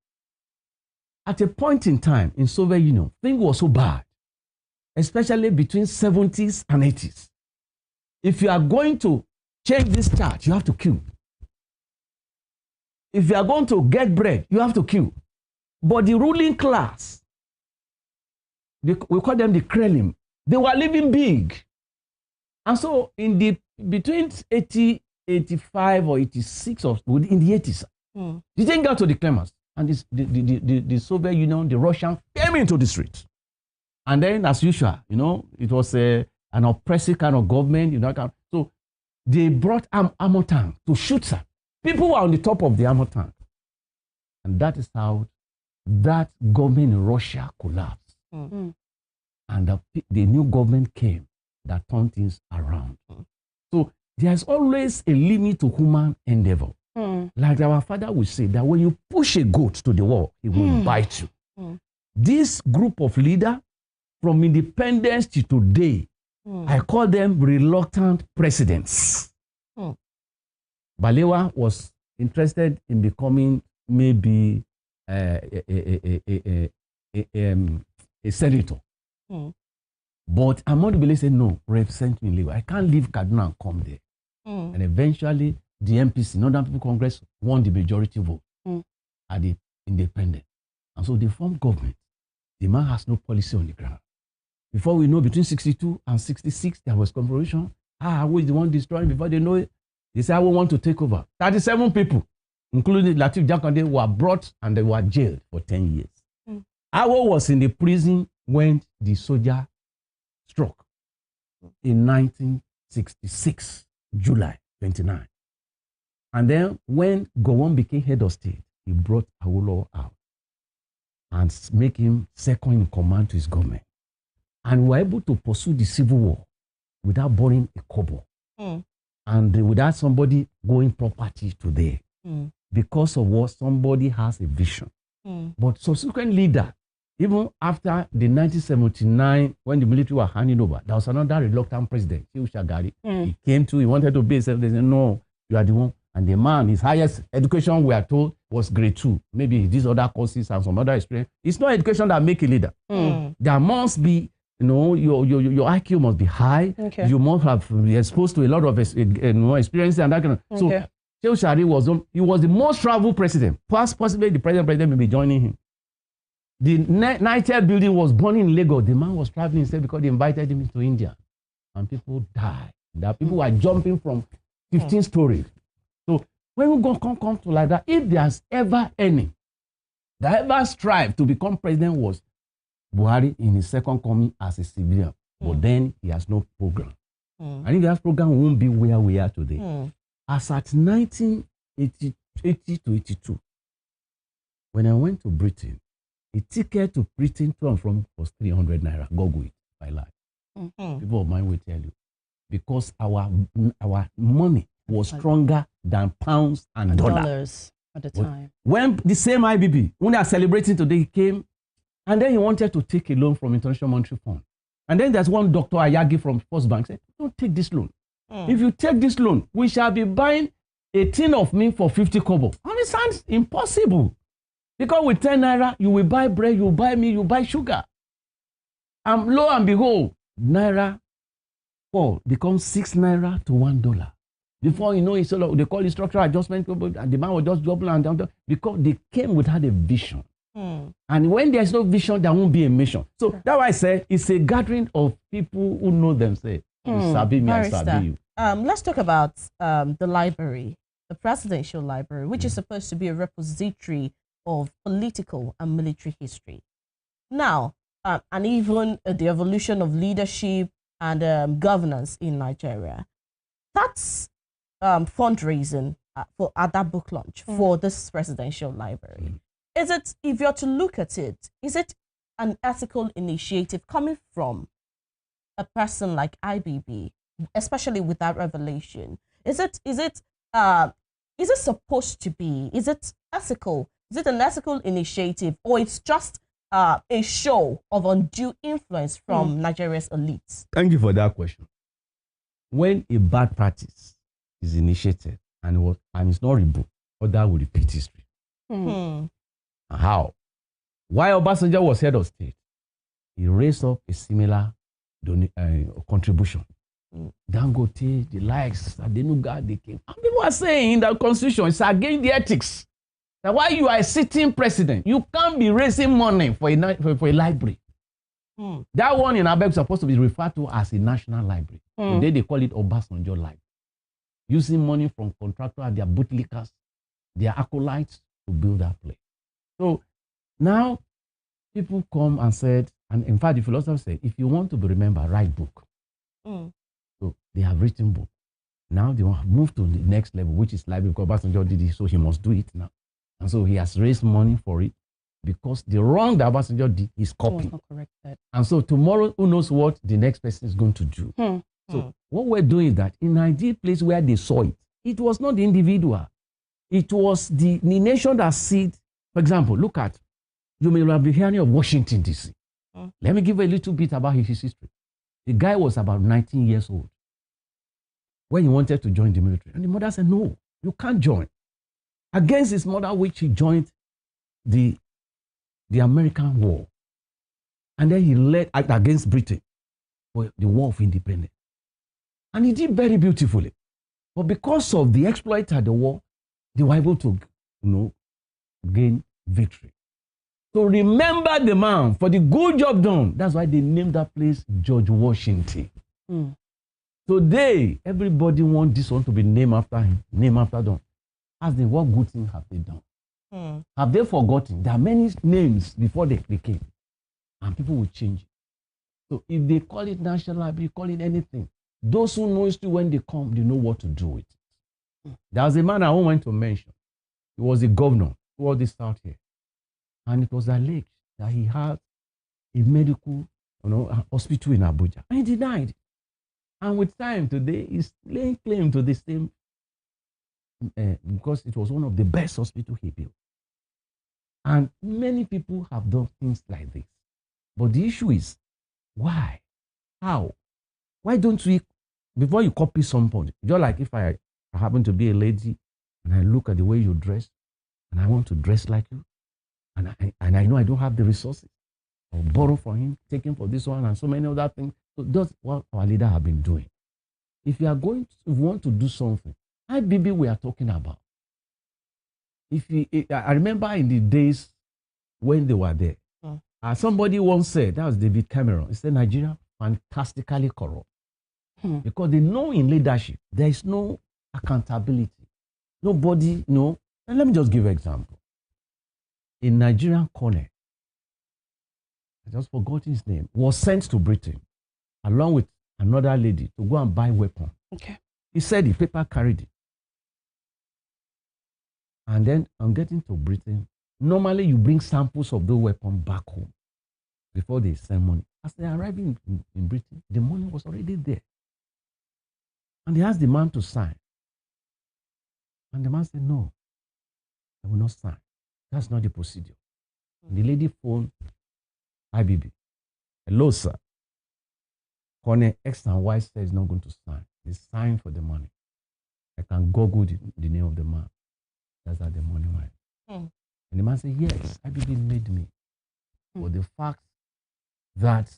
At a point in time in Soviet Union, things were so bad, especially between 70s and 80s. If you are going to change this chart, you have to kill. If you are going to get bread, you have to kill. But the ruling class, we call them the Kremlin, they were living big. And so in the between 80, 85 or 86 or in the 80s, they didn't get to the claimants. And the Soviet Union, the Russians came into the street. And then as usual, it was an oppressive kind of government. So they brought armor tank to shoot them. People were on the top of the armor tank. And that is how that government in Russia collapsed. And the new government came that turned things around. So there's always a limit to human endeavor. Like our father would say, that when you push a goat to the wall, it will bite you. This group of leaders, from independence to today, I call them reluctant presidents. Balewa was interested in becoming maybe a senator. But Ahmadu Bello said, no, represent me, leave. I can't leave Kaduna and come there. And eventually, the MPC, Northern People Congress, won the majority vote at the independent. And so they formed government. The man has no policy on the ground. Before we know, between 62 and 66, there was confederation. Who is the one destroying? Before they know it, they said, I will want to take over. 37 people, including Latif Jakande, were brought and they were jailed for 10 years. Awo was in the prison when the soldier struck in 1966, July 29. And then when Gowon became head of state, he brought Awolowo out and make him second in command to his government. And we were able to pursue the civil war without burning a kobo. And without somebody going property to there. Because of what somebody has a vision. But subsequent leader, even after the 1979, when the military were handing over, there was another reluctant president, Shehu Shagari. He came to, he wanted to be himself. They said, no, you are the one. And the man, his highest education, we are told, was grade 2. Maybe these other courses and some other experience. It's not education that make a leader. There must be your IQ must be high. Okay. You must have been exposed to a lot of experience and that kind of. Okay. So Shehu Shari he was the most traveled president. Possibly the president may be joining him. The United building was born in Lagos. The man was traveling instead because they invited him to India, and people died. That people were jumping from 15 stories. So when we come to like that, if there's ever any that ever strive to become president was Buhari in his second coming as a civilian, but then he has no program. And if that program won't be where we are today. As at 1980 to 82, when I went to Britain, a ticket to Britain to and from was 300 naira. Google it, if I lie. People of mine will tell you. Because our money was stronger than pounds and dollars at the time. When the same IBB, when they are celebrating today, he came, and then he wanted to take a loan from International Monetary Fund. And then there's one Dr. Ayagi from First Bank said, don't take this loan. If you take this loan, we shall be buying a tin of milk for 50 kobo. And it sounds impossible. Because with 10 naira, you will buy bread, you will buy meat, you buy sugar. And lo and behold, naira becomes 6 naira to $1. Before you know it, so they call it structural adjustment, and the man will just double and down because they came without a vision. And when there's no vision, there won't be a mission. So that's why I say it's a gathering of people who know themselves. You sabi me, I sabi you. Let's talk about the library, the presidential library, which is supposed to be a repository of political and military history. Now, and even the evolution of leadership and governance in Nigeria. That's fundraising at that book launch for this presidential library. Is it, if you're to look at it, is it an ethical initiative coming from a person like IBB, especially with that revelation? Is it supposed to be? Is it ethical? Is it an ethical initiative, or it's just a show of undue influence from Nigeria's elites? Thank you for that question. When a bad practice is initiated and it's not rebuked, others will repeat history. How? While Obasanjo was head of state, he raised up a similar contribution. Dangote, the likes, Adenuga, they came. And people are saying in the constitution, it's against the ethics. That while you are a sitting president, you can't be raising money for a library. That one in Abeg is supposed to be referred to as a national library. Today they call it Obasanjo Library. Using money from contractors and their bootlickers, their acolytes to build that place. So now people come and said, and in fact the philosopher said, if you want to be remembered, write book. So they have written book. Now they want to move to the next level, which is library, because Obasanjo did it, so he must do it now. And so he has raised money for it because the wrong that Obasanjo did is copying. And so tomorrow, who knows what the next person is going to do. So what we're doing is that in Nigeria, place where they saw it, it was not the individual. It was the nation that seed. For example, look at, you may have been hearing of Washington, D.C. Let me give a little bit about his history. The guy was about 19 years old when he wanted to join the military. And the mother said, no, you can't join. Against his mother, which he joined the American war. And then he led against Britain for the War of Independence. And he did very beautifully. But because of the exploit at the war, they were able to, gain victory. So remember the man for the good job done. That's why they named that place George Washington. Today, everybody wants this one to be named after him, named after them. Ask them, what good thing have they done? Have they forgotten? There are many names before they came. And people will change it. So if they call it National Library, call it anything. Those who know history, when they come, they know what to do with it. There was a man I went to mention. He was a governor throughout this south here. And it was alleged that he had a medical hospital in Abuja. And he denied it. And with time today, he's laying claim to the same because it was one of the best hospitals he built. And many people have done things like this. But the issue is, why? How? Why don't we, before you copy somebody, just like if I happen to be a lady and I look at the way you dress and I want to dress like you, and I know I don't have the resources, or borrow from him, taking for this one and so many other things. So that's what our leader have been doing. If you are going to want to do something, IBB we are talking about. I remember in the days when they were there, somebody once said, that was David Cameron, he said Nigeria fantastically corrupt. Because they know in leadership, there is no accountability. Nobody, no. And let me just give an example. A Nigerian colonel, I just forgot his name, was sent to Britain along with another lady to go and buy weapon. Okay. He said the paper carried it. And then on getting to Britain, normally you bring samples of those weapons back home before they send money. As they arrived in Britain, the money was already there. And they asked the man to sign. And the man said, no, I will not sign. That's not the procedure. And the lady phoned IBB. Hello, sir. Colonel X and Y said he's not going to sign. They signed for the money. I can Google the name of the man. That's how the money went. And the man said, yes, IBB made me. But the fact that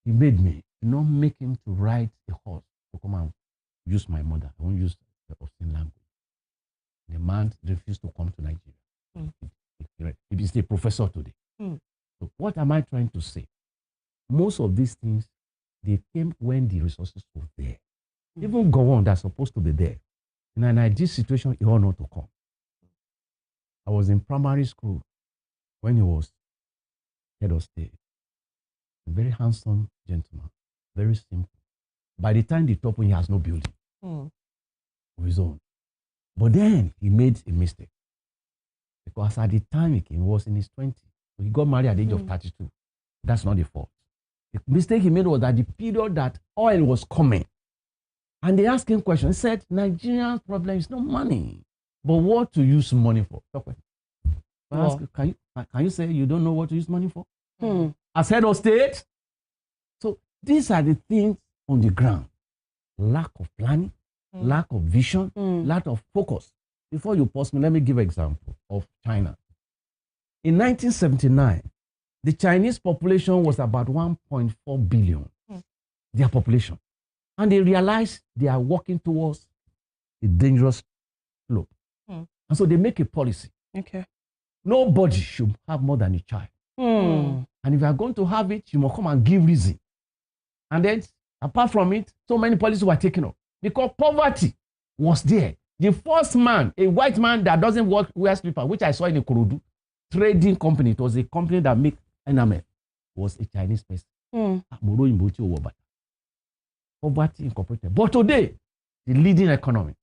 he made me, did not make him to ride a horse to come and use my mother. I won't use the obscene language. The man refused to come to Nigeria. He is a professor today. So what am I trying to say? Most of these things, they came when the resources were there. Even Gowon that's supposed to be there. In an ideal situation, he ought not to come. I was in primary school when he was head of state. A very handsome gentleman, very simple. By the time they top him, he has no building of his own. But then he made a mistake. Because at the time he came, he was in his 20s. So he got married at the age of 32. That's not the fault. The mistake he made was that the period that oil was coming. And they asked him questions. He said, Nigeria's problem is not money, but what to use money for. Ask, can you say you don't know what to use money for? As head of state? So these are the things on the ground. Lack of planning, lack of vision, lack of focus. Before you pause me, let me give an example of China. In 1979, the Chinese population was about 1.4 billion, their population. And they realized they are walking towards a dangerous slope. And so they make a policy. Okay. Nobody should have more than a child. And if you are going to have it, you must come and give reason. And then, apart from it, so many policies were taken up. Because poverty was there. The first man, a white man that doesn't wear slipper, which I saw in a Kurudu trading company, it was a company that made enamel, was a Chinese person. Poverty incorporated. But today, the leading economy,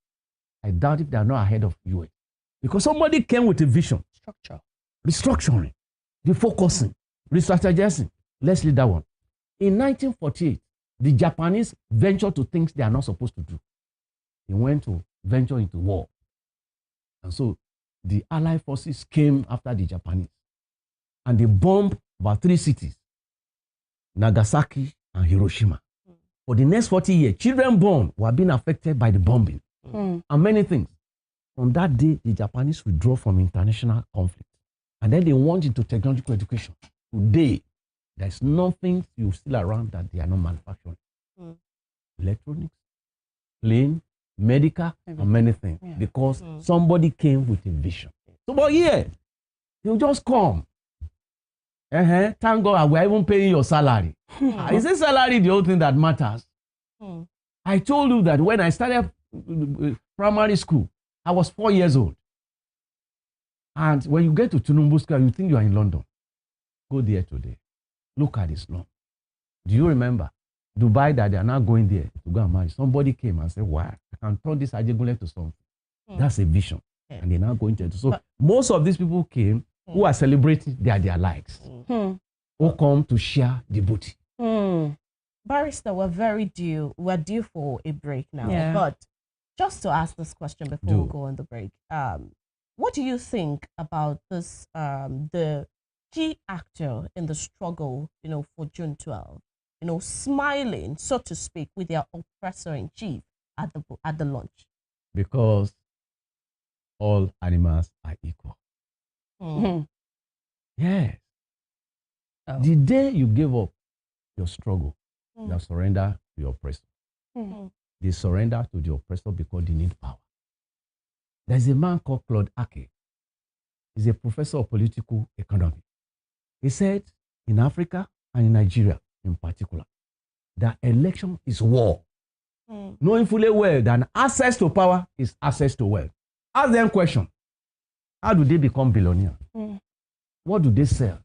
I doubt if they are not ahead of US. Because somebody came with a vision. Restructuring, refocusing, re-strategizing. Let's leave that one. In 1948, the Japanese ventured to things they are not supposed to do. They went to venture into war. And so the Allied forces came after the Japanese. And they bombed about 3 cities, Nagasaki and Hiroshima. For the next 40 years, children born were being affected by the bombing and many things. On that day, the Japanese withdrew from international conflict. And then they went into technological education. Today, there's nothing you still around that they are not manufacturing. Electronics, plane, medical, and many things. Because somebody came with a vision. So, but yeah, you just come. Thank God we're even paying your salary. Is the salary the only thing that matters? I told you that when I started primary school, I was 4 years old. And when you get to Tunumbu Square, you think you are in London. Go there today. Look at the slum. Do you remember Dubai that they are now going there to go and marry? Somebody came and said, wow, I can turn this Ajegule to something. That's a vision. And they're now going to. So most of these people came who are celebrating their likes. Who come to share the booty. Barrister, we're due for a break now. Yeah. But just to ask this question before we go on the break, what do you think about this, the key actor in the struggle, for June 12, smiling, so to speak, with their oppressor in chief at the launch? Because all animals are equal. Yes. Oh. The day you give up your struggle, you have surrendered to your oppressor. They surrender to the oppressor because they need power. There's a man called Claude Ake. He's a professor of political economy. He said in Africa and in Nigeria in particular, that election is war. Knowing fully well that access to power is access to wealth. Ask them question. How do they become billionaires? What do they sell?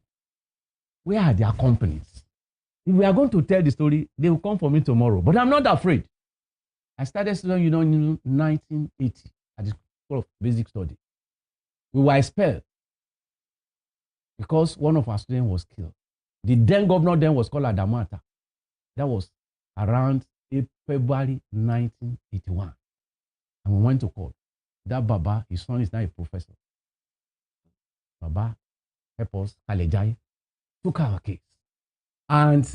Where are their companies? If we are going to tell the story, they will come for me tomorrow. But I'm not afraid. I started studying, in 1980 at the School of Basic Study. We were expelled because one of our students was killed. The then governor then was called Adamata. That was around February 1981. And we went to court. That Baba, his son is now a professor. Baba help us, Kalejai, took our case. And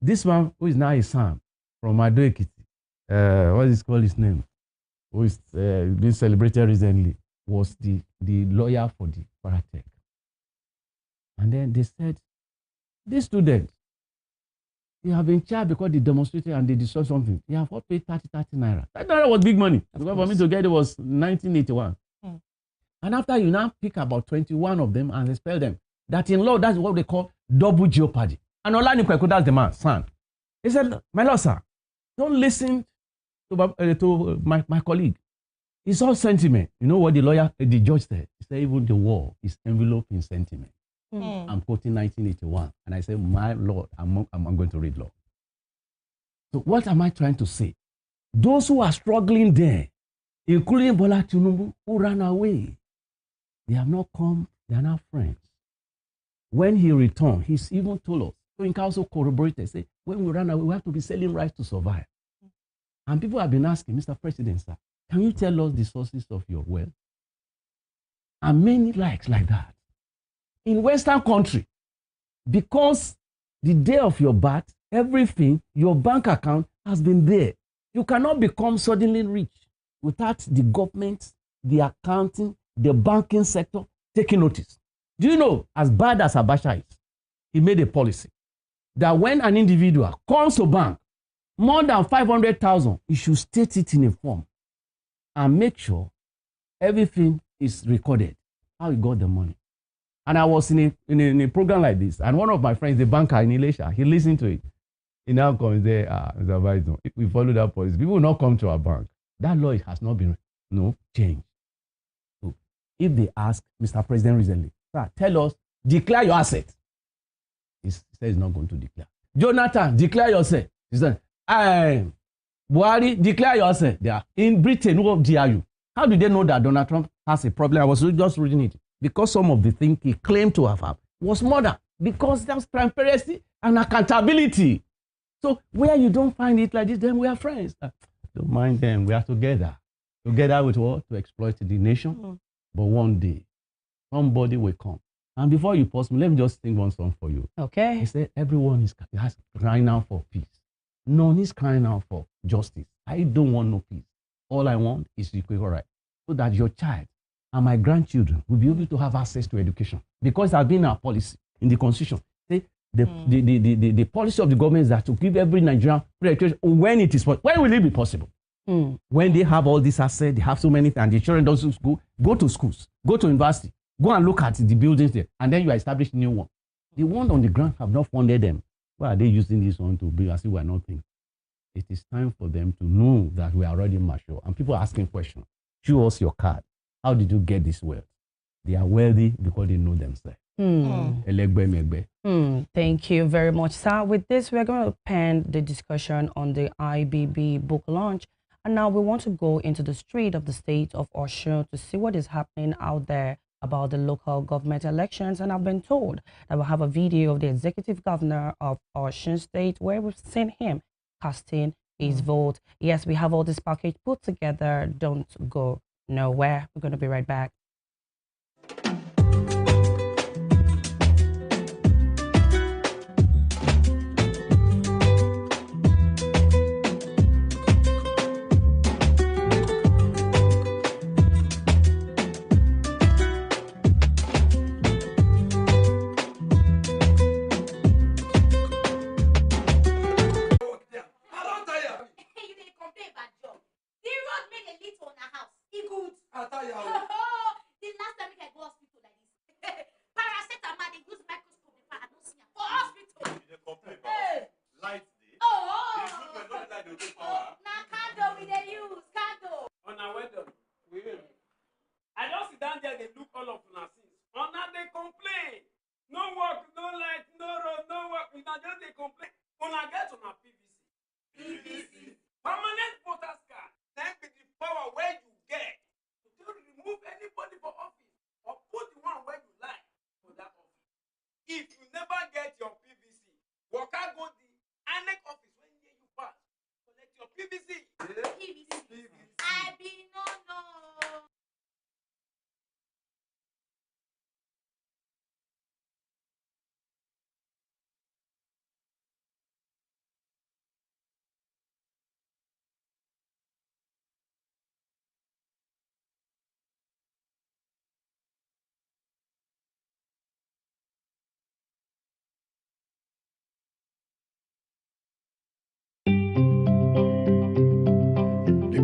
this man, who is now a son from Ado Ekiti, what is called his name, who is being celebrated recently, was the lawyer for the Paratech. And then they said, this student, they have been charged because they demonstrated and they destroyed something. They have all paid 30 naira. That naira was big money. Because for me to get it was 1981. And after you now pick about 21 of them and expel them, that in law, that's what they call double jeopardy. And Olani Kweku, that's the man, son. He said, my lord, sir, don't listen to my colleague. It's all sentiment. You know what the lawyer, the judge said? He said, even the war is enveloped in sentiment. I'm quoting 1981. And I said, my Lord, I'm going to read law. So what am I trying to say? Those who are struggling there, including Bola Tinubu, who ran away, they have not come, they are now friends. When he returned, he's even told us, so in council corroborated, say, when we run away, we have to be selling rice to survive. And people have been asking, Mr. President, sir, can you tell us the sources of your wealth? And many likes like that. In Western country, because the day of your birth, everything, your bank account has been there. You cannot become suddenly rich without the government, the accounting, the banking sector taking notice. Do you know, as bad as Abacha is, he made a policy that when an individual comes to bank, more than 500,000, he should state it in a form and make sure everything is recorded, how he got the money. And I was in a program like this, and one of my friends, the banker in Elisha, he listened to it. He now comes there, Mr. Vice, if we follow that policy, people will not come to our bank. That law has not been changed. So if they ask Mr. President recently, sir, tell us, declare your asset. He said he's not going to declare. Jonathan, declare yourself. He said, Buhari, declare yourself. They are in Britain, who dare you? How do they know that Donald Trump has a problem? I was just reading it. Because some of the things he claimed to have had was murder. Because there's transparency and accountability. So where you don't find it like this, then we are friends. Don't mind them. We are together. Together with what? To exploit the nation. But one day, somebody will come. And before you pause me, let me just sing one song for you. Okay. He said, everyone is crying out for peace. None is crying out for justice. I don't want no peace. All I want is equal right. So that your child and my grandchildren will be able to have access to education. Because it has been our policy in the constitution. The policy of the government is that to give every Nigerian free education when it is possible. When will it be possible? When they have all this asset, they have so many things, and the children don't school, go to schools, go to university, go and look at the buildings there, and then you establish new one. The one on the ground have not funded them. Why are they using this one to be as if we are nothing? It is time for them to know that we are already mature. And people are asking questions. Show us your card. How did you get this wealth? They are wealthy because they know themselves. Thank you very much, sir. With this, we're going to end the discussion on the IBB book launch. And now we want to go into the street of the state of Osun to see what is happening out there about the local government elections. And I've been told that we'll have a video of the executive governor of Osun State where we've seen him casting his vote. Yes, we have all this package put together. Don't go nowhere. We're going to be right back.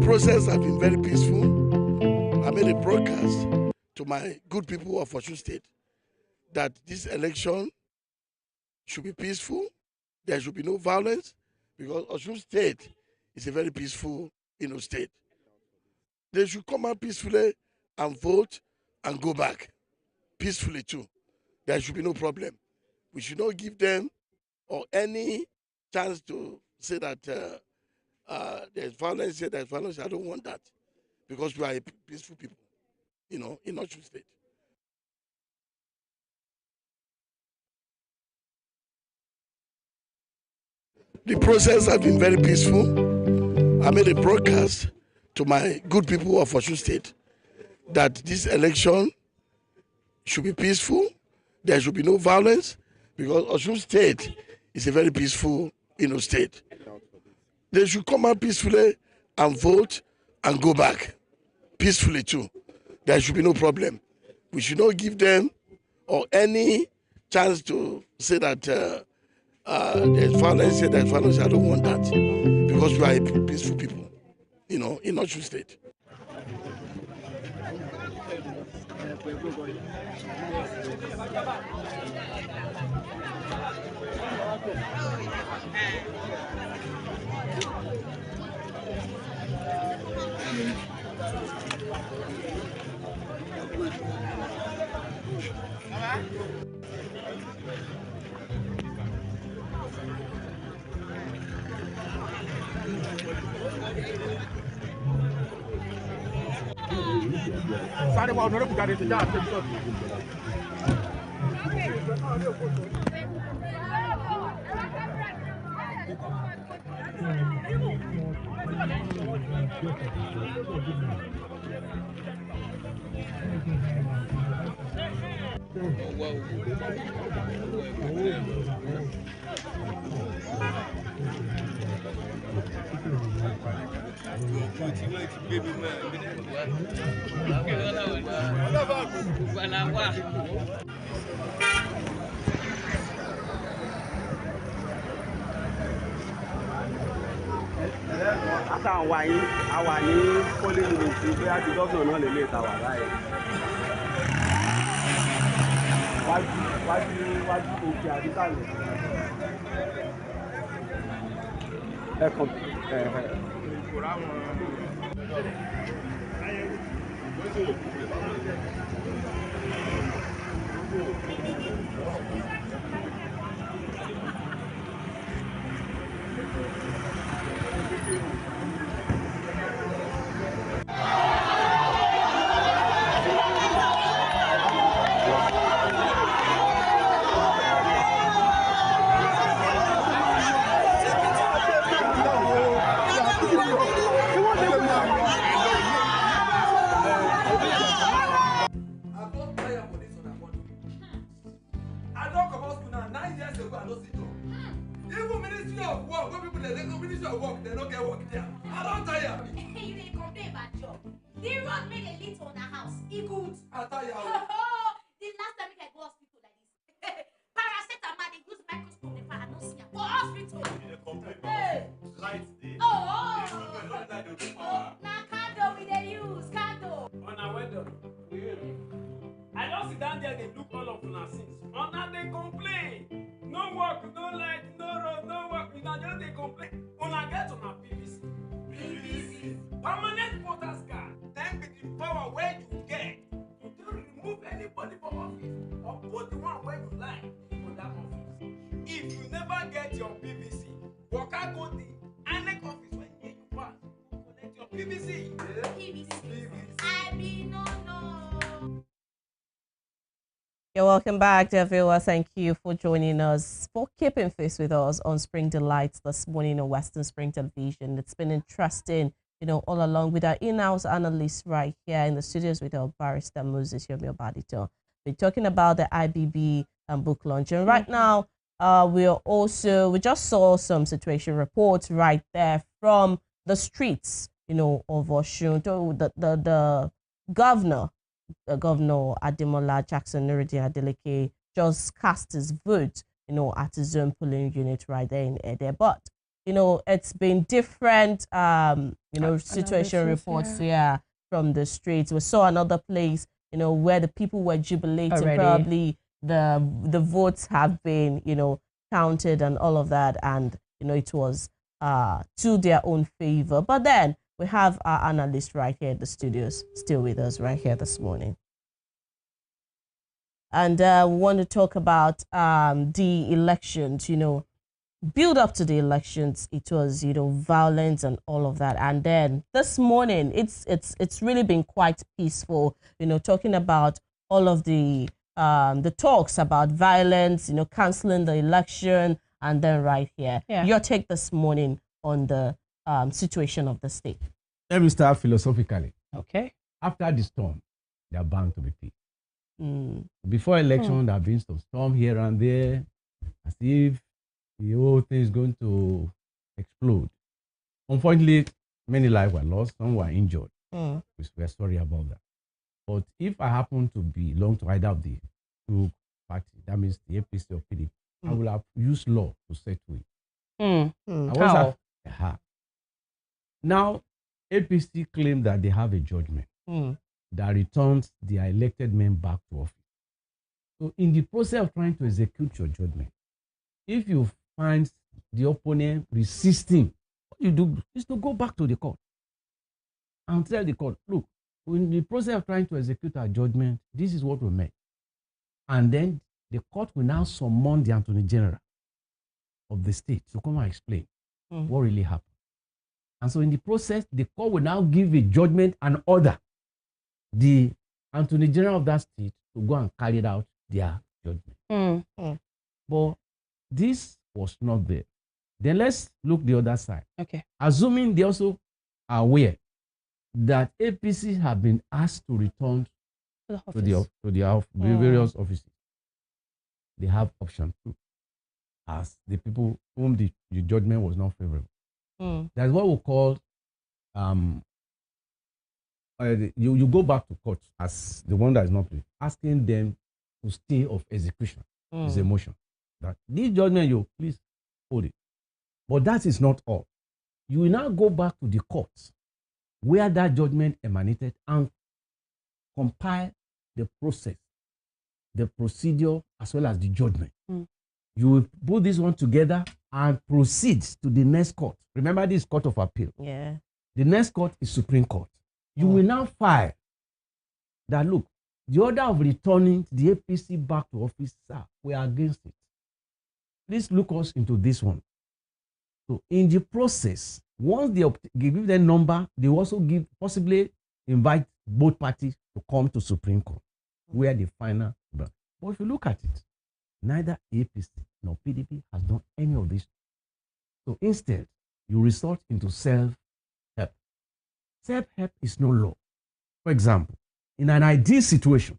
process has been very peaceful. I made a broadcast to my good people of Osun State that this election should be peaceful. There should be no violence because Osun State is a very peaceful, state. They should come out peacefully and vote and go back peacefully too. There should be no problem. We should not give them or any chance to say that there's violence here, there's violence. I don't want that because we are a peaceful people, in Osun State. The process has been very peaceful. I made a broadcast to my good people of Osun State that this election should be peaceful. There should be no violence because Osun State is a very peaceful, state. They should come out peacefully and vote and go back peacefully too. There should be no problem. We should not give them or any chance to say that there's violence here, there's violence. I don't want that because we are a peaceful people, in Osun State. àwa ní polling unit bí a ti gómìnà náà lè lè ta wà láyé wájú òkè àdìsàlẹ̀ ẹ̀kan You're welcome back, dear viewers. Thank you for joining us, for keeping face with us on Spring Delights this morning on Western Spring Television. It's been interesting, all along with our in-house analysts right here in the studios with our barrister Moses Yomi Obadito. We're talking about the IBB book launch. And right now, we just saw some situation reports right there from the streets, of Osun. The governor Ademola Jackson Nuruddin Adeleke just cast his vote, at his own polling unit right there in Ede. But it's been different, situation reports, from the streets. We saw another place, where the people were jubilating. Already. Probably the votes have been, counted and all of that, and it was to their own favor. But then we have our analyst right here at the studios, still with us right here this morning. And we want to talk about the elections, build up to the elections. It was, violence and all of that. And then this morning, it's really been quite peaceful, talking about all of the talks about violence, canceling the election, and then right here. Yeah. Your take this morning on the situation of the state. Let me start philosophically. Okay. After the storm, they are bound to be peace. Before election, there have been some storm here and there, as if the whole thing is going to explode. Unfortunately, many lives were lost, some were injured. We're sorry about that. But if I happen to belong to either of the two parties, that means the APC or PDP, I will have used law to settle it. How? Now, APC claim that they have a judgment that returns their elected men back to office. So in the process of trying to execute your judgment, if you find the opponent resisting, what you do is to go back to the court and tell the court, look, in the process of trying to execute our judgment, this is what we meant. And then the court will now summon the Attorney General of the state to come and explain what really happened. And so in the process, the court will now give a judgment and order the Attorney General of that state to go and carry out their judgment. But this was not there. Then let's look the other side. Okay. Assuming they also are aware that APC have been asked to return to the various offices, they have option 2 as the people whom the judgment was not favorable. That's what we call you go back to court as the one that is not paid, asking them to stay of execution is a motion. That this judgment, you please hold it. But that is not all. You will now go back to the courts where that judgment emanated and compile the process, the procedure, as well as the judgment. You will put this one together and proceed to the next court. Remember, this court of appeal. Yeah. The next court is Supreme Court. You will now file that, look, the order of returning the APC back to office, sir, we are against it. Please look us into this one. So in the process, once they give them number, they also possibly invite both parties to come to Supreme Court, where the final. But if you look at it, neither APC nor PDP has done any of this. So instead, you resort into self-help. Self-help is no law. For example, in an ideal situation,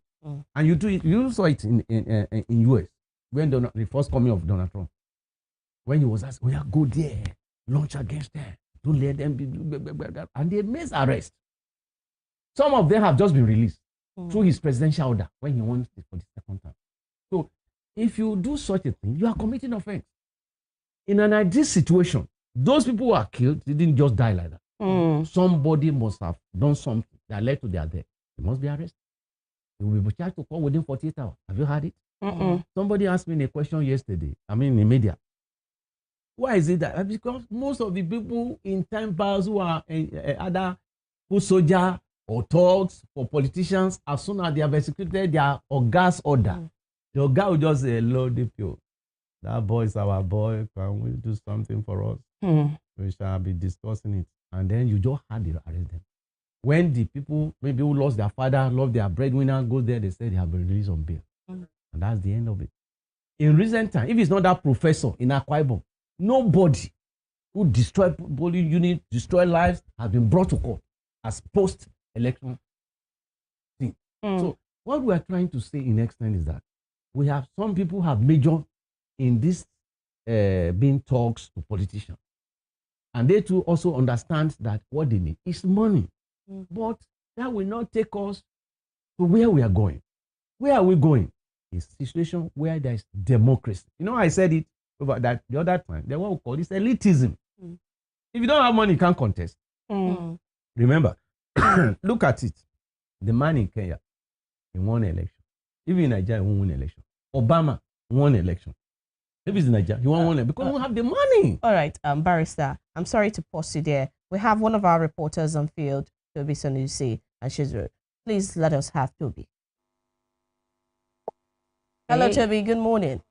and you saw it in US, when the first coming of Donald Trump, when he was asked, we are go there, launch against them, don't let them be, and they made arrest. Some of them have just been released through his presidential order when he won for the second time. So if you do such a thing, you are committing offense. In an ideal situation, those people who are killed, they didn't just die like that. Somebody must have done something that led to their death. They must be arrested. They will be charged to court within 48 hours. Have you heard it? Somebody asked me a question yesterday, in the media. Why is it that? Because most of the people in time past who are either foot soldier or thugs or politicians, as soon as they have executed their Oga's order, the Oga will just say, hello, DPO. That boy is our boy. Can we do something for us? We shall be discussing it. And then you just had to arrest them. When the people, maybe who lost their father, lost their breadwinner, go there, they say they have been released on bail. And that's the end of it. In recent time, if it's not that professor in Akwa Ibom, nobody who destroyed polling unit, destroyed lives, has been brought to court as post-election thing. So what we are trying to say in extent is that we have some people have majored in this being talks to politicians. And they too also understand that what they need is money. But that will not take us to where we are going. Where are we going? It's a situation where there is democracy. I said it about that the other time. Then what we call this elitism. If you don't have money, you can't contest. Remember, look at it. The man in Kenya, he won an election. Even in Nigeria, he won't win an election. Obama won an election. If it's in Nigeria, he won't win it because we don't have the money. All right, Barrister, I'm sorry to pause you there. We have one of our reporters on field, Toby Sanusi, and she's please let us have Toby. Hello, Toby. Good morning.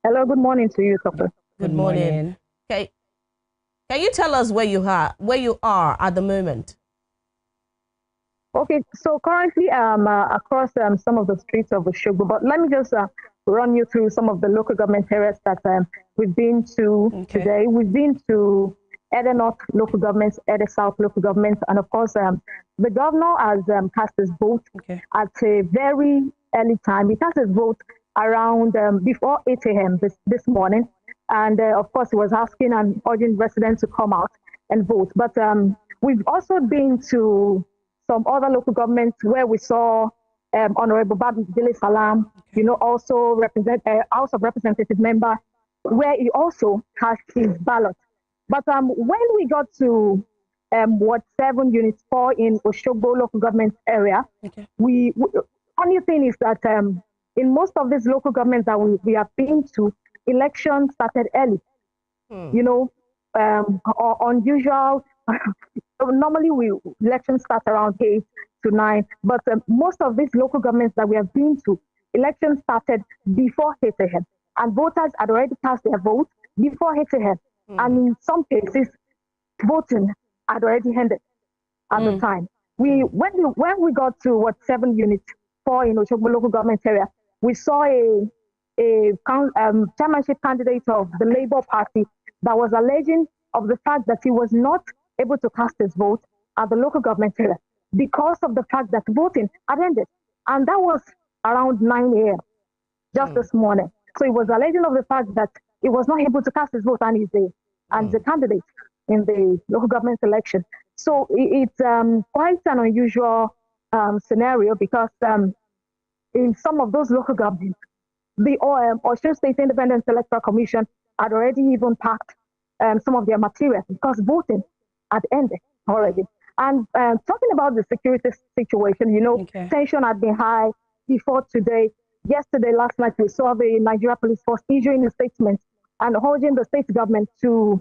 Hello, good morning to you, Doctor. Good morning. Okay, can you tell us where you are at the moment? Okay, so currently across some of the streets of Oshogbo, but let me just run you through some of the local government areas that we've been to today. We've been to Ede North local government, Ede South local government, and of course, the governor has cast his vote at a very early time. He cast his vote around before 8 a.m. this morning. And of course, he was asking and urging residents to come out and vote. But we've also been to some other local governments where we saw Honorable Babi Dele Salam, also represent House of Representative member, where he also cast his ballot. But when we got to Ward 7, Unit 4 in Oshogbo local government area, funny thing is that in most of these local governments that we have been to, elections started early. Unusual. Normally, elections start around 8 to 9, but most of these local governments that we have been to, elections started before 8 a.m. and voters had already cast their vote before 8 a.m. And in some cases, voting had already ended at the time. When we got to Ward 7 Unit 4 in Oshogbo local government area, we saw a chairmanship candidate of the Labour Party that was alleging of the fact that he was not able to cast his vote at the local government area because of the fact that voting had ended. And that was around 9 a.m. just this morning. So he was alleging of the fact that he was not able to cast his vote and he's the candidate in the local government election. So it's quite an unusual scenario because in some of those local governments, the Osun State Independent Electoral Commission had already even packed some of their materials because voting had ended already. And talking about the security situation, tension had been high before today. Yesterday, last night, we saw the Nigeria Police Force issuing a statement and urging the state government to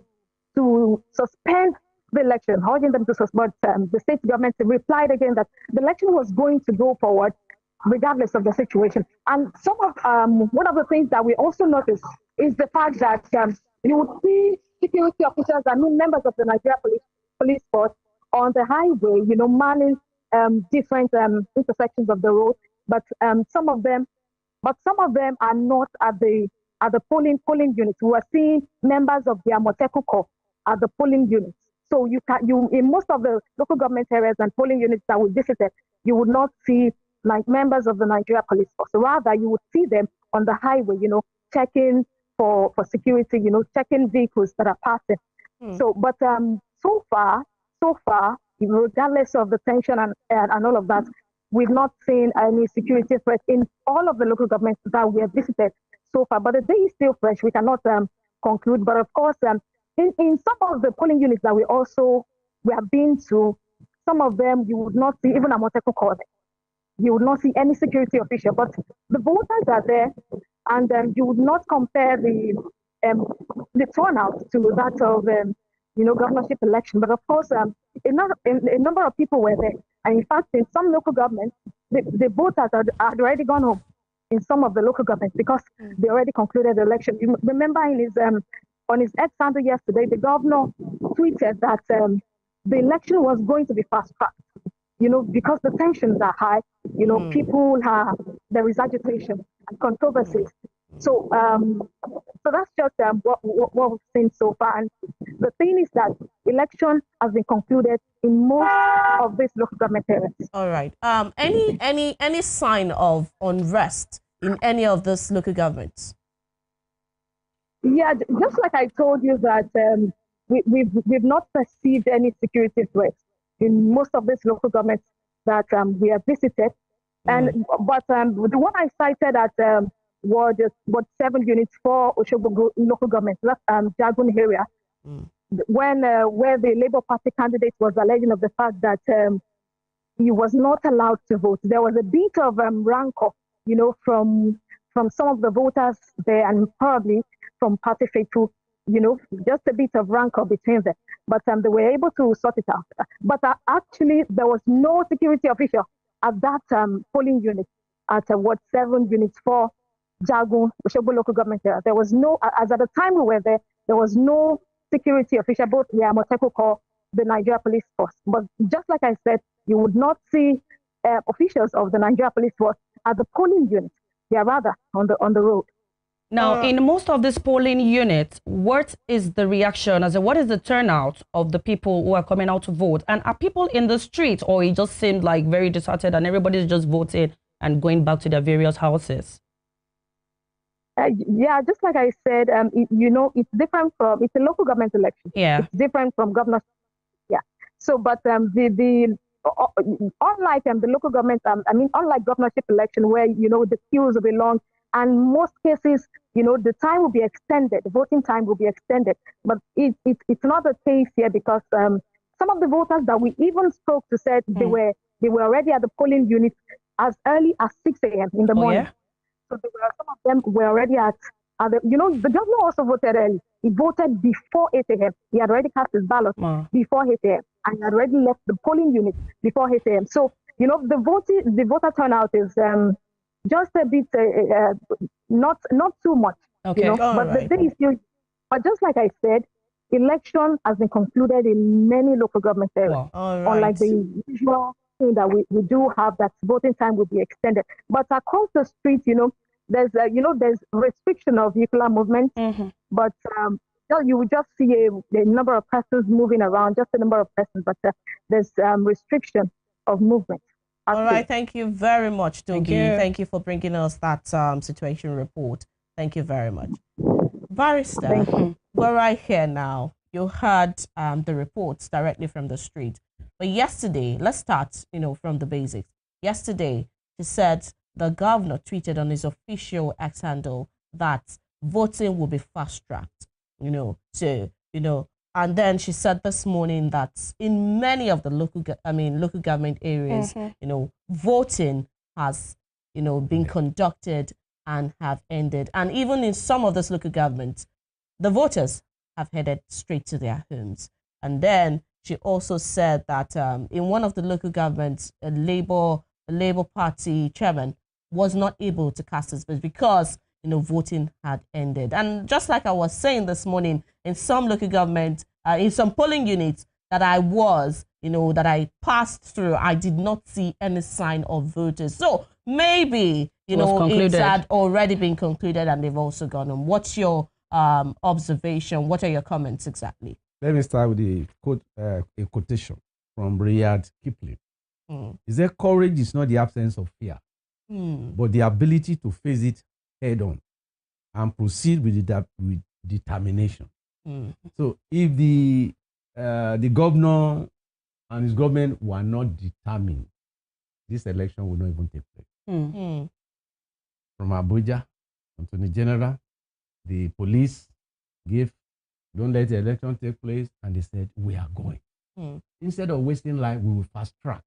suspend the election, urging them to suspend. The state government replied again that the election was going to go forward regardless of the situation. And some of one of the things that we also noticed is the fact that you would see security officers and members of the Nigeria Police Force on the highway, manning different intersections of the road. But some of them are not at the polling units. We are seeing members of the Amoteco Corps at the polling units. So you in most of the local government areas and polling units that we visited, you would not see like members of the Nigeria Police Force. Rather, you would see them on the highway, checking for security, checking vehicles that are passing. So, but so far, regardless of the tension and all of that, we've not seen any security threat in all of the local governments that we have visited so far. But the day is still fresh. We cannot conclude. But of course, in some of the polling units that we have been to, some of them you would not see even a Moteco Corps. You would not see any security official, but the voters are there, and you would not compare the turnout to that of governorship election. But of course, a number of people were there, and in fact, in some local governments, the voters had already gone home in some of the local governments because they already concluded the election. You remember on his X handle yesterday, the governor tweeted that the election was going to be fast-tracked. Because the tensions are high, there is agitation and controversies. So that's just what we've seen so far. And the thing is that election has been concluded in most of these local government areas. All right. Any sign of unrest in any of these local governments? Yeah, just like I told you that we've not perceived any security threats in most of these local governments that we have visited. But the one I cited at Ward 7 Unit 4 Oshogbo local government, that's Jagun area, when where the Labour Party candidate was alleging of the fact that he was not allowed to vote. There was a bit of rancor, from some of the voters there, and probably from Party Faithful, just a bit of rancor between them. But they were able to sort it out. But actually, there was no security official at that polling unit at Ward 7, Unit 4, Jagun, Oshobo local government area. There was no, as at the time we were there was no security official, both the Amoteco Corps, the Nigeria Police Force. But just like I said, you would not see officials of the Nigeria Police Force at the polling unit. They are rather on the road. Now, in most of these polling units, what is the reaction? What is the turnout of the people who are coming out to vote? And are people in the street, or it just seemed like very deserted and everybody's just voting and going back to their various houses? Yeah, just like I said, it's different from, it's a local government election. Yeah. It's different from governor. Yeah. So, but unlike the local government, unlike governorship election where, the queues will be long, and most cases, the time will be extended, the voting time will be extended. But it's not the case here because some of the voters that we even spoke to said they were already at the polling unit as early as 6 a.m. in the morning. Yeah? So some of them were already at the governor also voted early. He voted before 8 a.m. He had already cast his ballot before 8 a.m. and he had already left the polling unit before 8 a.m. So, the voter turnout is just a bit, not too much. Okay. But the thing is, but just like I said, election has been concluded in many local government areas. Wow. Unlike the usual thing that we do have, that voting time will be extended. But across the street, there's restriction of vehicular movement. Mm-hmm. But you will just see a number of persons moving around, just a number of persons. But there's restriction of movement. All right, thank you very much, Dogi. Thank you for bringing us that situation report. Thank you very much. Barrister, we're right here now. You heard the reports directly from the street. But yesterday, let's start, from the basics. Yesterday, she said the governor tweeted on his official X handle that voting will be fast-tracked, and then she said this morning that in many of the local government areas, voting has, been conducted and have ended. And even in some of those local governments, the voters have headed straight to their homes. And then she also said that in one of the local governments, a Labour Party chairman was not able to cast his vote because voting had ended. And just like I was saying this morning, in some local government, in some polling units that I that I passed through, I did not see any sign of voters. So maybe, it had already been concluded and they've also gone on. What's your observation? What are your comments exactly? Let me start with a quotation from Rudyard Kipling. He said, courage is not the absence of fear, but the ability to face it head on and proceed with determination. So if the governor and his government were not determined, this election would not even take place. From Abuja, Attorney General, the police gave, don't let the election take place, and they said, we are going. Instead of wasting life, we will fast track.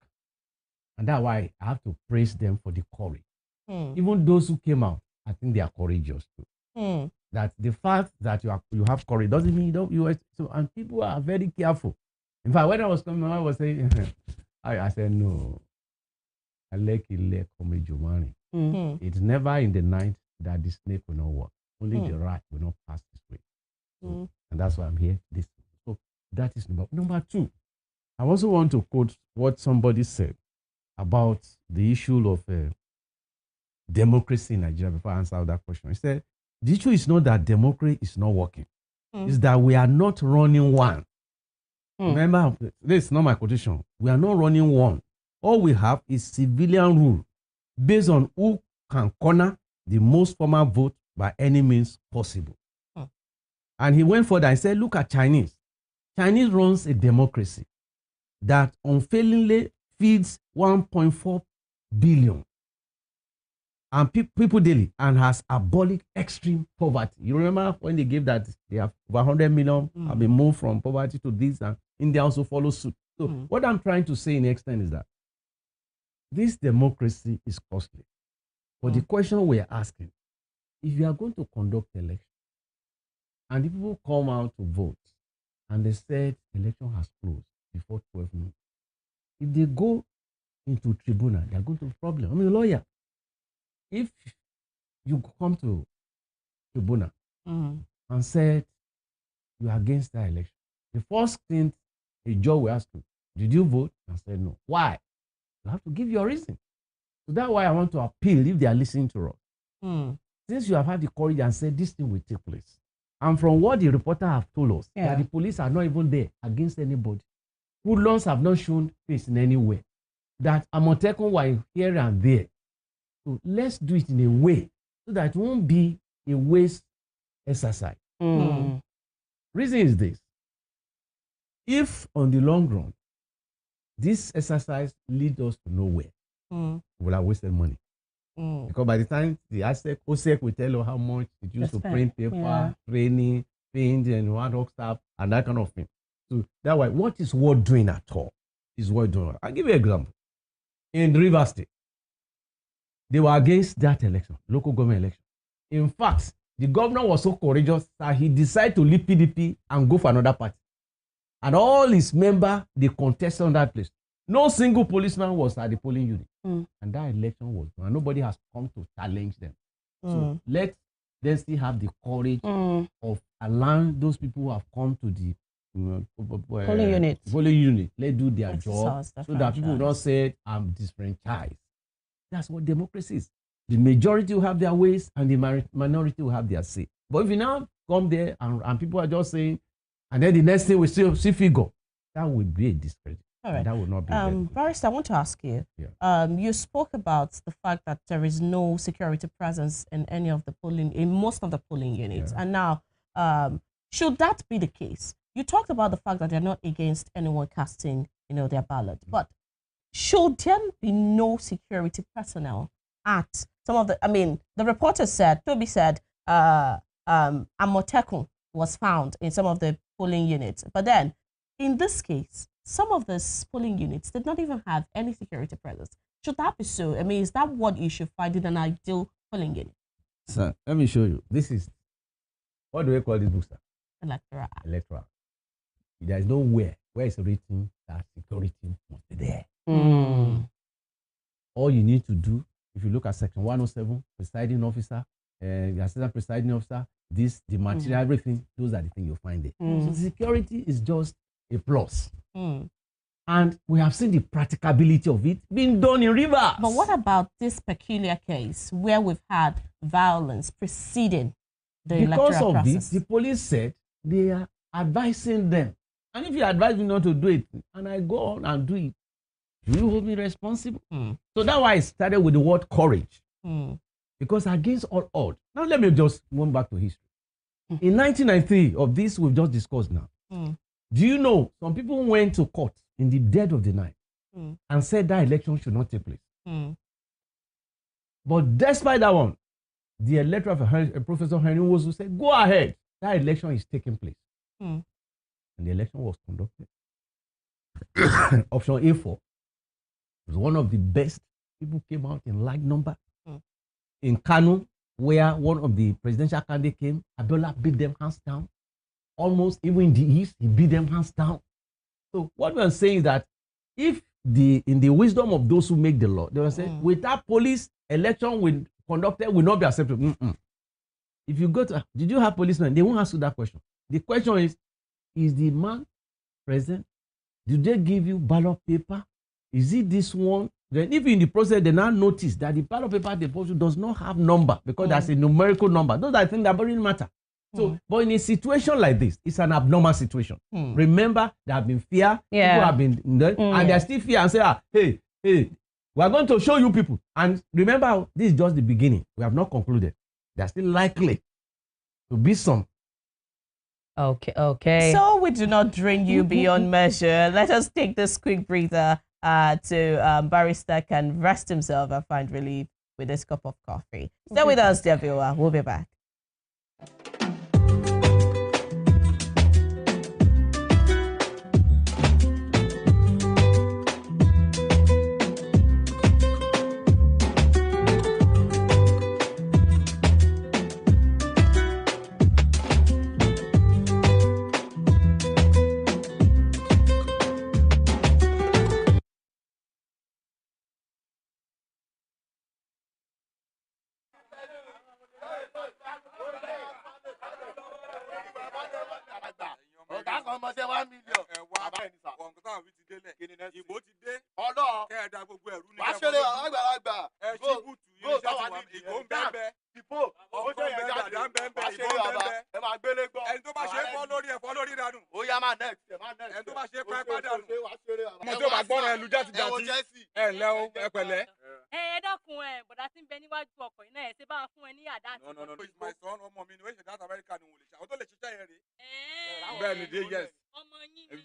And that's why I have to praise them for the courage. Even those who came out, I think they are courageous too. That the fact that you have courage doesn't mean and people are very careful. In fact, when I was coming, I was saying, I said, no. It's never in the night that the snake will not work. Only the rat will not pass this way. So, and that's why I'm here. So that is number two. I also want to quote what somebody said about the issue of democracy in Nigeria before I answer that question. He said, the issue is not that democracy is not working. It's that we are not running one. Remember, this is not my quotation. We are not running one. All we have is civilian rule based on who can corner the most formal vote by any means possible. And he went further and said, look at Chinese. Chinese runs a democracy that unfailingly feeds 1.4 billion. and people daily, and has abolished extreme poverty. You remember when they gave that they have over 100 million have been moved from poverty to this, and India also follows suit. So what I'm trying to say in the extent is that this democracy is costly. But the question we're asking, if you are going to conduct election and the people come out to vote and they said election has closed before 12 noon, if they go into tribunal, they're going to have a problem. I mean, a lawyer, if you come to tribunal and said you are against that election, the first thing a judge will ask you, did you vote? And say no. Why? You have to give your reason. So that's why I want to appeal if they are listening to us. Since you have had the courage and said this thing will take place, and from what the reporter have told us, that the police are not even there against anybody. Hoodlums have not shown face in anywhere. That Amotekun were here and there. So let's do it in a way so that it won't be a waste exercise. Reason is this. If on the long run, this exercise leads us to nowhere, we will have wasted money. Because by the time the OSEC will tell you how much it used to print paper, training, paint, and what stuff, and that kind of thing. So that's why what is worth doing at all is worth doing. I'll give you an example. In River State, they were against that election, local government election. In fact, the governor was so courageous that he decided to leave PDP and go for another party. And all his members, they contested on that place. No single policeman was at the polling unit. And that election was done. And nobody has come to challenge them. So let them still have the courage of allowing those people who have come to the polling unit. Let do their job so that people will not say, I'm disfranchised. That's what democracy is. The majority will have their ways and the minority will have their say. But if you now come there and people are just saying, and then the next thing we see figure, that would be a discredit. All right. That would not be Barrister, I want to ask you. You spoke about the fact that there is no security presence in most of the polling units. And now, should that be the case? You talked about the fact that they're not against anyone casting, their ballot. But should there be no security personnel at some of the? The reporter said, Toby said, Amotekun was found in some of the polling units. But then, in this case, some of these polling units did not even have any security presence. Should that be so? Is that what you should find in an ideal polling unit? Sir, let me show you. This is, what do we call this book, sir? Electoral. There is nowhere where it's written that security must be there. All you need to do, if you look at section 107, presiding officer, the assistant presiding officer, the material, everything, those are the things you'll find there. So security is just a plus. And we have seen the practicability of it being done in rivers. But what about this peculiar case where we've had violence preceding the electoral process? Because of this, the police said they are advising them. And if you advise me not to do it, and I go on and do it, do you hold me responsible? So that's why I started with the word courage. Because against all odds. Now let me just go back to history. In 1993, of this we've just discussed now. Do you know some people went to court in the dead of the night and said that election should not take place? But despite that one, the electoral Professor Henry Wozu said, go ahead, that election is taking place. And the election was conducted. Option A4 was one of the best. People came out in large number. In Kano, where one of the presidential candidates came, Abdullah beat them hands down. Almost even in the East, he beat them hands down. So what we are saying is that if in the wisdom of those who make the law, they will say, without police, election conducted will not be acceptable. If you go to, did you have policemen? They won't ask you that question. The question is the man present? Did they give you ballot paper? Is it this one? Then if in the process they now notice that the ballot paper they post does not have number because there's a numerical number, those are things that don't really matter. So, but in a situation like this, it's an abnormal situation. Remember, there have been fear. People have been and there's still fear and say, hey, we are going to show you people. And remember, this is just the beginning. We have not concluded. There's still likely to be some. Okay. So we do not drain you beyond measure. Let us take this quick breather to Barrister can rest himself and find relief with this cup of coffee. Stay with us, dear viewer. We'll be back.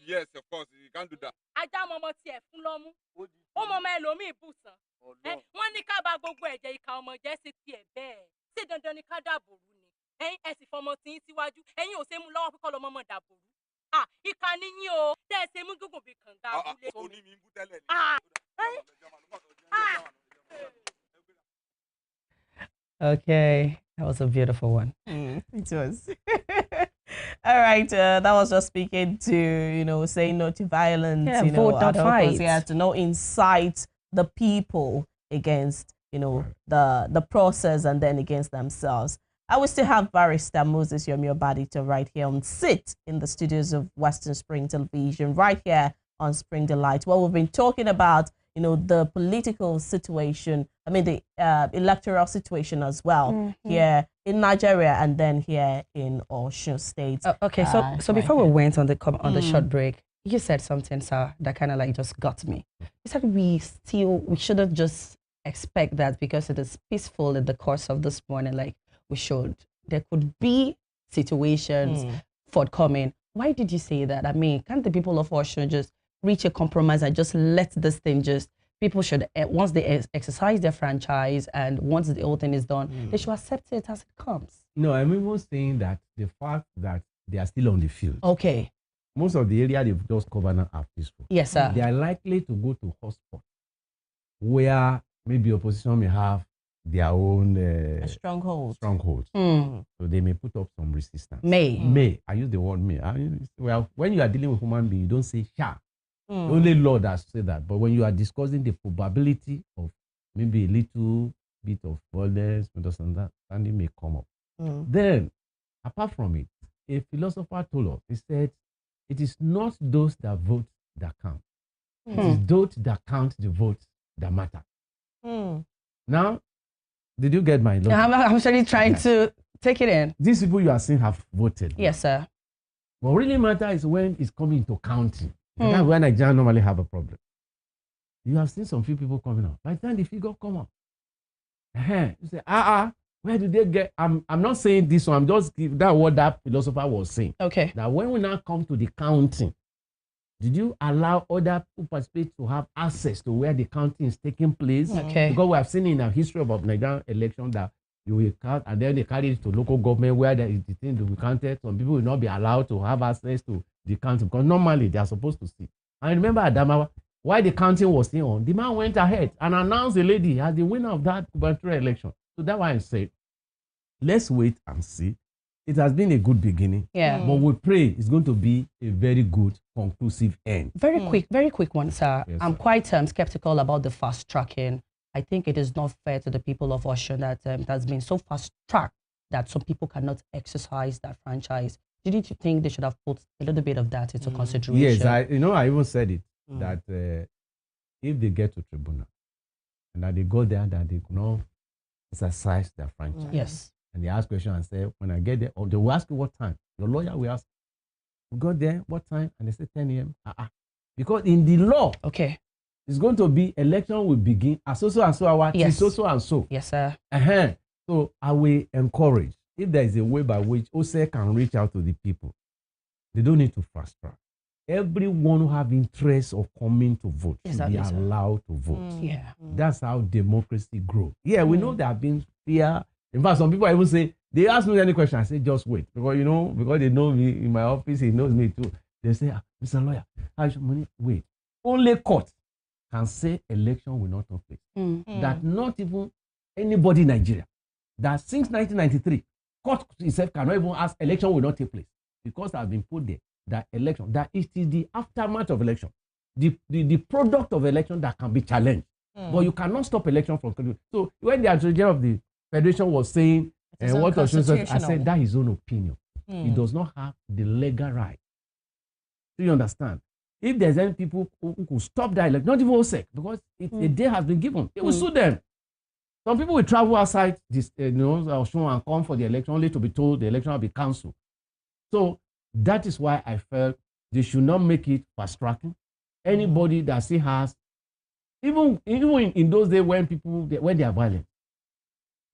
Yes, of course, you can't do that. Okay, that was a beautiful one. It was. All right, that was just speaking to, saying no to violence, Yeah, vote, not fight. Yeah, to not incite the people against, the process and then against themselves. I will still have Barrister Moses Yomiobadito right here on sit in the studios of Western Spring Television, right here on Spring Delight. Well, we've been talking about, the political situation, the electoral situation as well here in Nigeria and then here in Osun State. Okay, so before we went on the short break, you said something, sir, that kind of like just got me. You said we shouldn't just expect that because it is peaceful in the course of this morning, like we should. There could be situations forthcoming. Why did you say that? Can't the people of Osun just reach a compromise and just let this thing people should, once they exercise their franchise and once the whole thing is done, they should accept it as it comes? No, I'm even saying that the fact that they are still on the field. Okay. Most of the area they've just covered now are peaceful. Yes, sir. They are likely to go to hotspot where maybe opposition may have their own strongholds. So they may put up some resistance. May. I use the word may. Well, when you are dealing with human being, you don't say shall. Only Lord has said that. But when you are discussing the probability of maybe a little bit of violence, misunderstanding may come up. Then, apart from it, a philosopher told us, he said, it is not those that vote that count. It is those that count the votes that matter. Now, did you get my logic? I'm actually trying to take it in. These people you are seeing have voted. Yes, sir. What really matters is when it's coming into counting. That's when Nigerians normally have a problem. You have seen some few people coming out. By the time the figure come out, you say, where did they get? I'm not saying this one. I'm just giving that what that philosopher was saying. Okay. That when we now come to the counting, did you allow other people participate to have access to where the counting is taking place? Okay. Because we have seen in the history of Nigerian election that you will count and then they carry it to local government where the thing will be counted. Some people will not be allowed to have access to the counting because normally they are supposed to see. And remember Adamawa, while the counting was still on, the man went ahead and announced the lady as the winner of that gubernatorial election. So that's why I said, let's wait and see. It has been a good beginning. Yeah. But we pray it's going to be a very good, conclusive end. Very quick one, sir. Yes, I'm quite skeptical about the fast tracking. I think it is not fair to the people of Osun that it has been so fast tracked that some people cannot exercise that franchise. Didn't you think they should have put a little bit of that into consideration? Yes, I even said it, that if they get to tribunal and that they go there, that they could not exercise their franchise. Yes. And they ask questions and say, when I get there, or they will ask you what time. Your lawyer will ask, we got there, what time? And they say 10 a.m. Because in the law, it's going to be election will begin at so and so hour, so and so. Yes, sir. So I will encourage, if there is a way by which OSE can reach out to the people, they don't need to fast track. everyone who have interest of coming to vote should be allowed to vote. Yeah. That's how democracy grows. Yeah, we know there have been fear. In fact, some people even say, they ask me any question, I say, just wait. Because, because they know me in my office, he knows me too. They say, Mr. Lawyer, how should money? Wait. Only court can say election will not take place. That not even anybody in Nigeria, that since 1993, court itself cannot even ask election will not take place. Because they have been put there, that election, that it is the aftermath of election, the product of election that can be challenged. But you cannot stop election from coming. So when the attorney of the federation was saying, what was I said, that is his own opinion. He does not have the legal right. Do you understand? If there's any people who could stop that election, not even OSEC, because a day has been given, it will sue them. Some people will travel outside this, and come for the election only to be told the election will be cancelled. So that is why I felt they should not make it fast tracking. Anybody that still has, even in those days when when they are violent,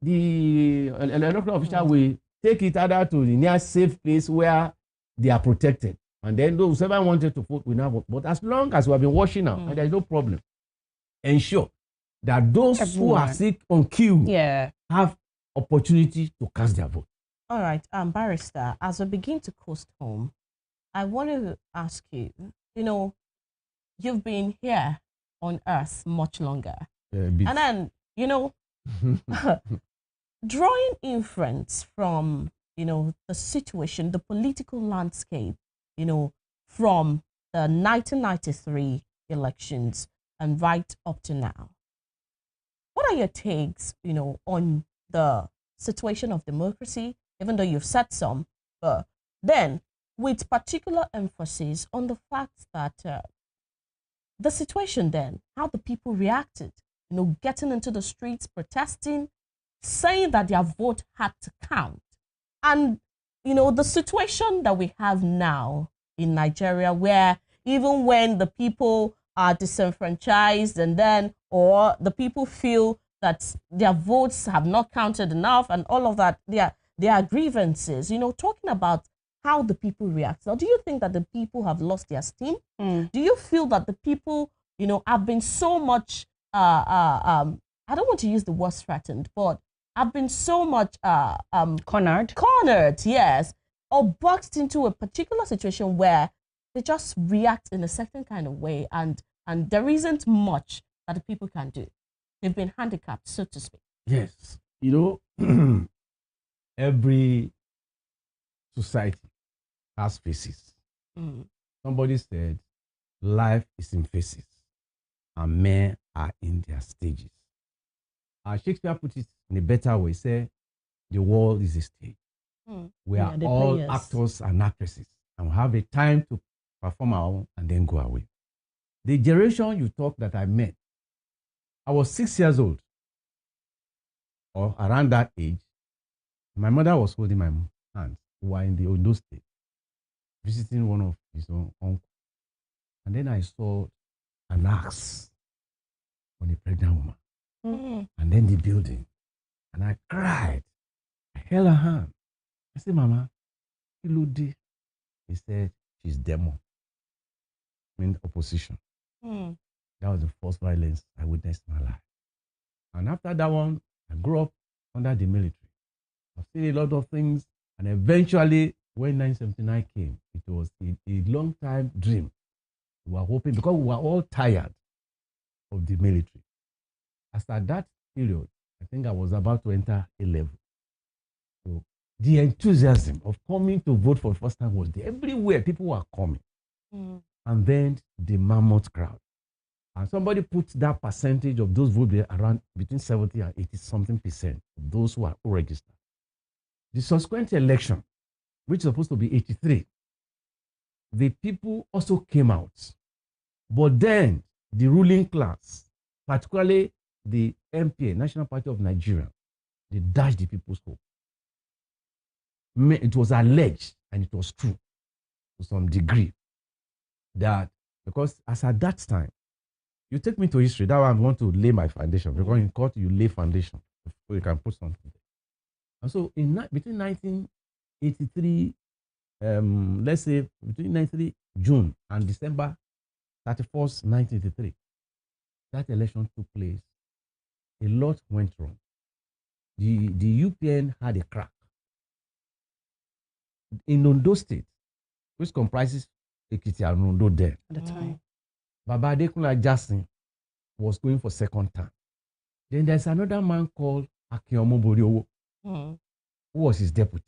the electoral official will take it either to the near safe place where they are protected. And then those whoever wanted to vote will now vote. But as long as we have been watching now, and there's no problem, ensure that those who are sick on queue have opportunity to cast their vote. All right, Barrister, as we begin to coast home, I want to ask you, you've been here on Earth much longer. And then, drawing inference from, the situation, the political landscape, from the 1993 elections and right up to now, what are your takes, on the situation of democracy, even though you've said some, but then with particular emphasis on the fact that the situation then, how the people reacted, getting into the streets, protesting, saying that their vote had to count. And, the situation that we have now in Nigeria, where even when the people are disenfranchised or the people feel that their votes have not counted enough and all of that, there are grievances, talking about how the people react. Now, do you think that the people have lost their steam? Do you feel that the people, have been so much, I don't want to use the word threatened, but have been so much cornered, yes, or boxed into a particular situation where they just react in a certain kind of way and there isn't much that the people can do. They've been handicapped, so to speak. Yes. Every society has phases. Somebody said, life is in phases and men are in their stages. Shakespeare put it in a better way. Say, the world is a stage. We are all players, actors and actresses, and we have a time to perform our own and then go away. The generation you talk that I met, I was 6 years old, or around that age. My mother was holding my hand. We were in the Ondo State, visiting one of his own uncles. And then I saw an axe on a pregnant woman. And then the building. And I cried. I held her hand. I said, Mama, Iludi. He said, she's demo. In opposition. That was the first violence I witnessed in my life. And after that one, I grew up under the military. I've seen a lot of things. And eventually, when 1979 came, it was a long time dream. We were hoping, because we were all tired of the military. As at that period, I think I was about to enter A level. So the enthusiasm of coming to vote for the first time was there. Everywhere people were coming. And then the mammoth crowd. And somebody put that percentage of those votes around between 70 and 80 something percent of those who are registered. The subsequent election, which is supposed to be 83, the people also came out. But then the ruling class, particularly the MPA, National Party of Nigeria, they dashed the people's hope. It was alleged, and it was true to some degree, that because as at that time, you take me to history, that one I want to lay my foundation, because in court you lay foundation, so you can put something there. And so between 1983, let's say between June and December 31st, 1983, that election took place. A lot went wrong. The UPN had a crack. In Ondo State, which comprises Ekiti and Ondo then, At the time. Baba Adekunle Jackson was going for second term. Then there's another man called Akinyomo Boriowo, who was his deputy.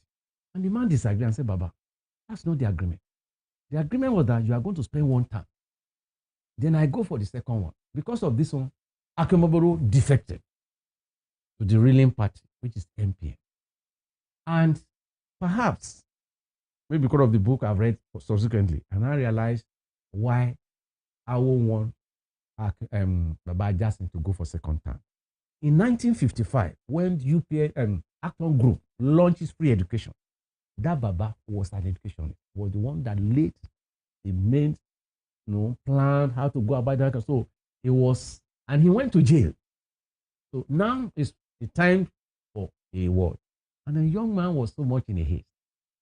And the man disagreed and said, Baba, that's not the agreement. The agreement was that you are going to spend one term. Then I go for the second one. Because of this one, Akinyomo Boriowo defected to the ruling party, which is MPN. And perhaps, maybe because of the book I've read subsequently, and I realized why I won't want Baba Jackson to go for second term. In 1955, when UPN Acton Group launched free education, that Baba was an educationist, was the one that laid the main plan how to go about that. So he was, and he went to jail. So now is the time for a word. And the young man was so much in a haste,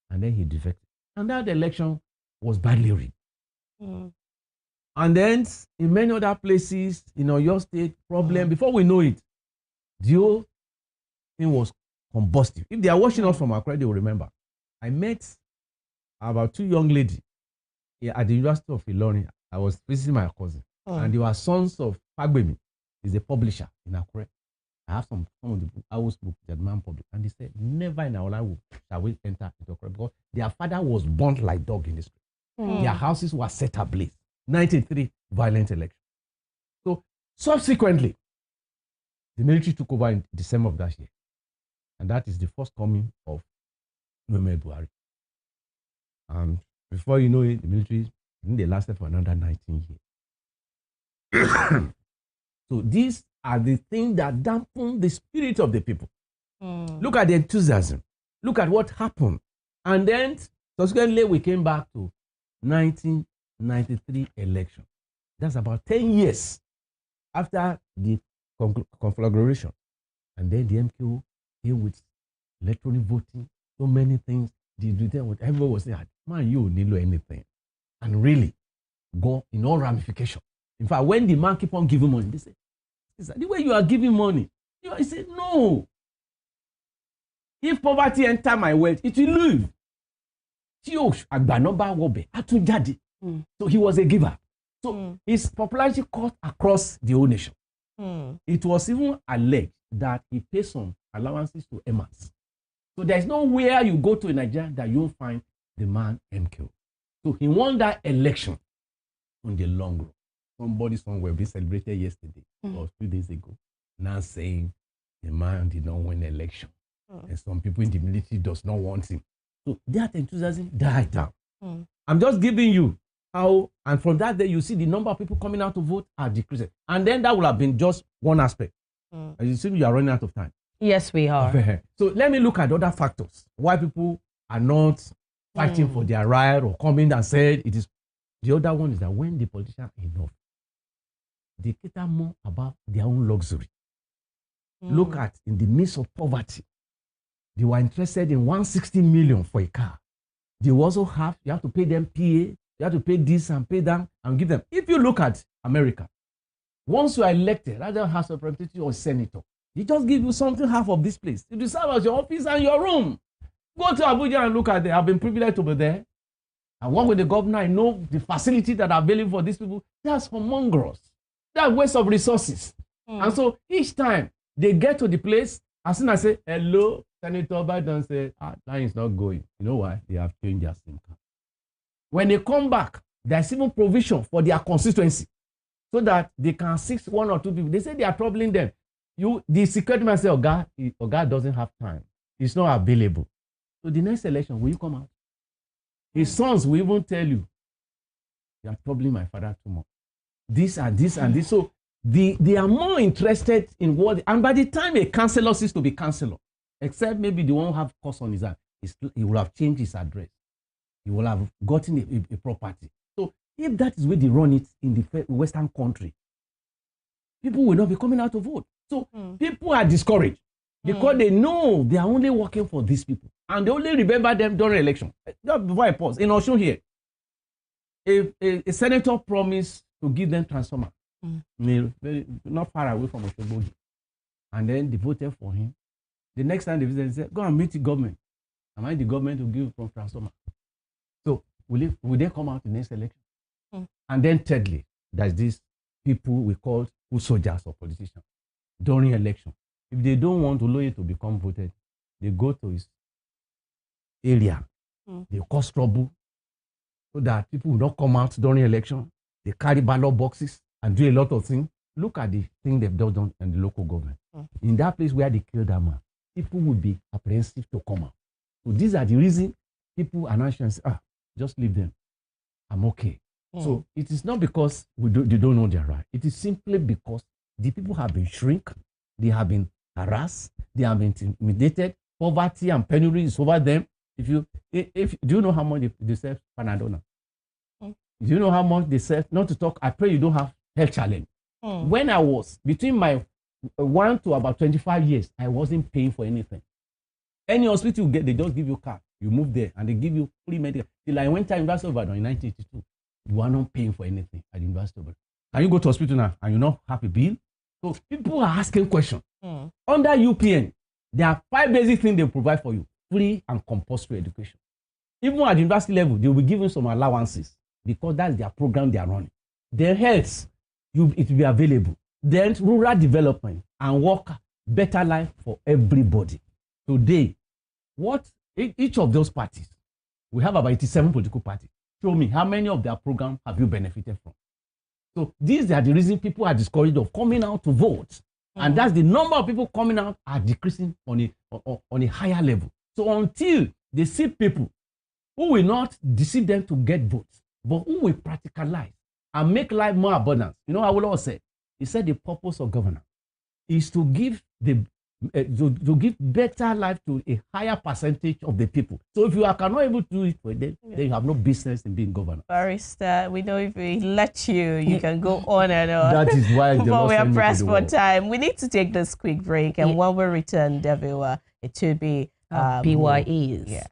and then he defected. And that election was badly rigged. And then in many other places, your state, problem, before we know it, the whole thing was combustive. If they are watching us from Accra, they will remember. I met about two young ladies at the University of Ilorin. I was visiting my cousin, and they were sons of Fagbemi. He's a publisher in Accra. I have some of the book, I was book that man published, and they said, never in our life shall we enter into Accra, because their father was burnt like dog in the street. Their houses were set ablaze. 93 violent election. So subsequently, the military took over in December of that year. And that is the first coming of Muhammadu Buhari. And before you know it, the military, they lasted for another 19 years. So these are the things that dampen the spirit of the people. Look at the enthusiasm. Look at what happened. And then subsequently we came back to 1993 election. That's about 10 years after the conflagration. And then the MQ came with electronic voting, so many things. Everybody was saying, man, you need anything. And really go in all ramifications. In fact, when the man keep on giving money, they say, the way you are giving money, he said, no. If poverty enter my wealth, it will leave. So he was a giver. So his popularity cut across the whole nation. It was even alleged that he paid some allowances to emas. So there's nowhere you go to in Nigeria that you'll find the man MQ. So he won that election on the long run. Somebody somewhere be celebrated yesterday or 2 days ago, now saying the man did not win the election. And some people in the military does not want him. So that enthusiasm died down. I'm just giving you how, and from that day you see the number of people coming out to vote are decreasing. And then that would have been just one aspect. As you see, you are running out of time. Yes, we are. So let me look at other factors why people are not fighting for their right or coming and said it is. The other one is that when the politicians are enough, they cater more about their own luxury. Look at in the midst of poverty, they were interested in 160 million for a car. They also have, you have to pay them PA, you have to pay this and pay that and give them. If you look at America, once you are elected, either House of Representatives or Senator, they just give you something half of this place. You serve as your office and your room. Go to Abuja and look at it. I've been privileged to be there. I work with the governor. I know the facility that are available for these people. That's humongous. That's waste of resources. And so each time they get to the place, as soon as I say, hello, Senator Biden say, that is not going. You know why? They have changed their SIM card. When they come back, there's even provision for their constituency so that they can seek one or two people. They say they are troubling them. The security man say, Oga doesn't have time. It's not available. So the next election, will you come out? His sons will even tell you, you are troubling my father too much. This and this and this. So they are more interested in what, and by the time a councillor ceases to be councillor, except maybe the one who have course on his hand, he will have changed his address. He will have gotten a property. So if that is where they run it in the Western country, people will not be coming out to vote. So people are discouraged because they know they are only working for these people. And they only remember them during election. Just before I pause, in Osun here, A senator promised to give them transformer, not far away from Oshogbo, and then they voted for him. The next time they visited, they said, "Go and meet the government. Am I the government to give from transformer?" So will they come out in the next election? And then thirdly, there's these people we call foot soldiers or politicians during election. If they don't want Oloye to become voted, they go to his area. They cause trouble so that people will not come out during election. They carry ballot boxes and do a lot of things. Look at the thing they've done in the local government. In that place where they killed that man, people will be apprehensive to come out. So these are the reasons people are not saying, just leave them. I'm okay. So it is not because they don't know their right. It is simply because the people have been shrink, they have been harassed, they have been intimidated. Poverty and penury is over them. Do you know how much they sell Panadol now? Do you know how much they sell? Not to talk, I pray you don't have health challenge. When I was between my 1 to about 25 years, I wasn't paying for anything. Any hospital you get, they just give you a card. You move there and they give you free medical. Till I went to University of Ibadan in 1982. You are not paying for anything at the University of Ibadan. Can you go to hospital now and you not have a bill? So people are asking questions. Under UPN, there are 5 basic things they provide for you: free and compulsory education. Even at the university level, they will be giving some allowances because that's their program they are running. Their health, it will be available. Then rural development and work, better life for everybody. Today, each of those parties, we have about 87 political parties. Show me how many of their programs have you benefited from. So these are the reasons people are discouraged of coming out to vote. And that's the number of people coming out are decreasing on a higher level. So until they see people who will not deceive them to get votes, but who will practicalize and make life more abundant. You know how Awolowo said? He said the purpose of governance is to give to give better life to a higher percentage of the people. So if you cannot able to do it for them, then you have no business in being governor. Barrister, we know if we let you can go on and on. That is why but we are pressed for time. We need to take this quick break, and when we return, Devil, it should be BYEs. Yes.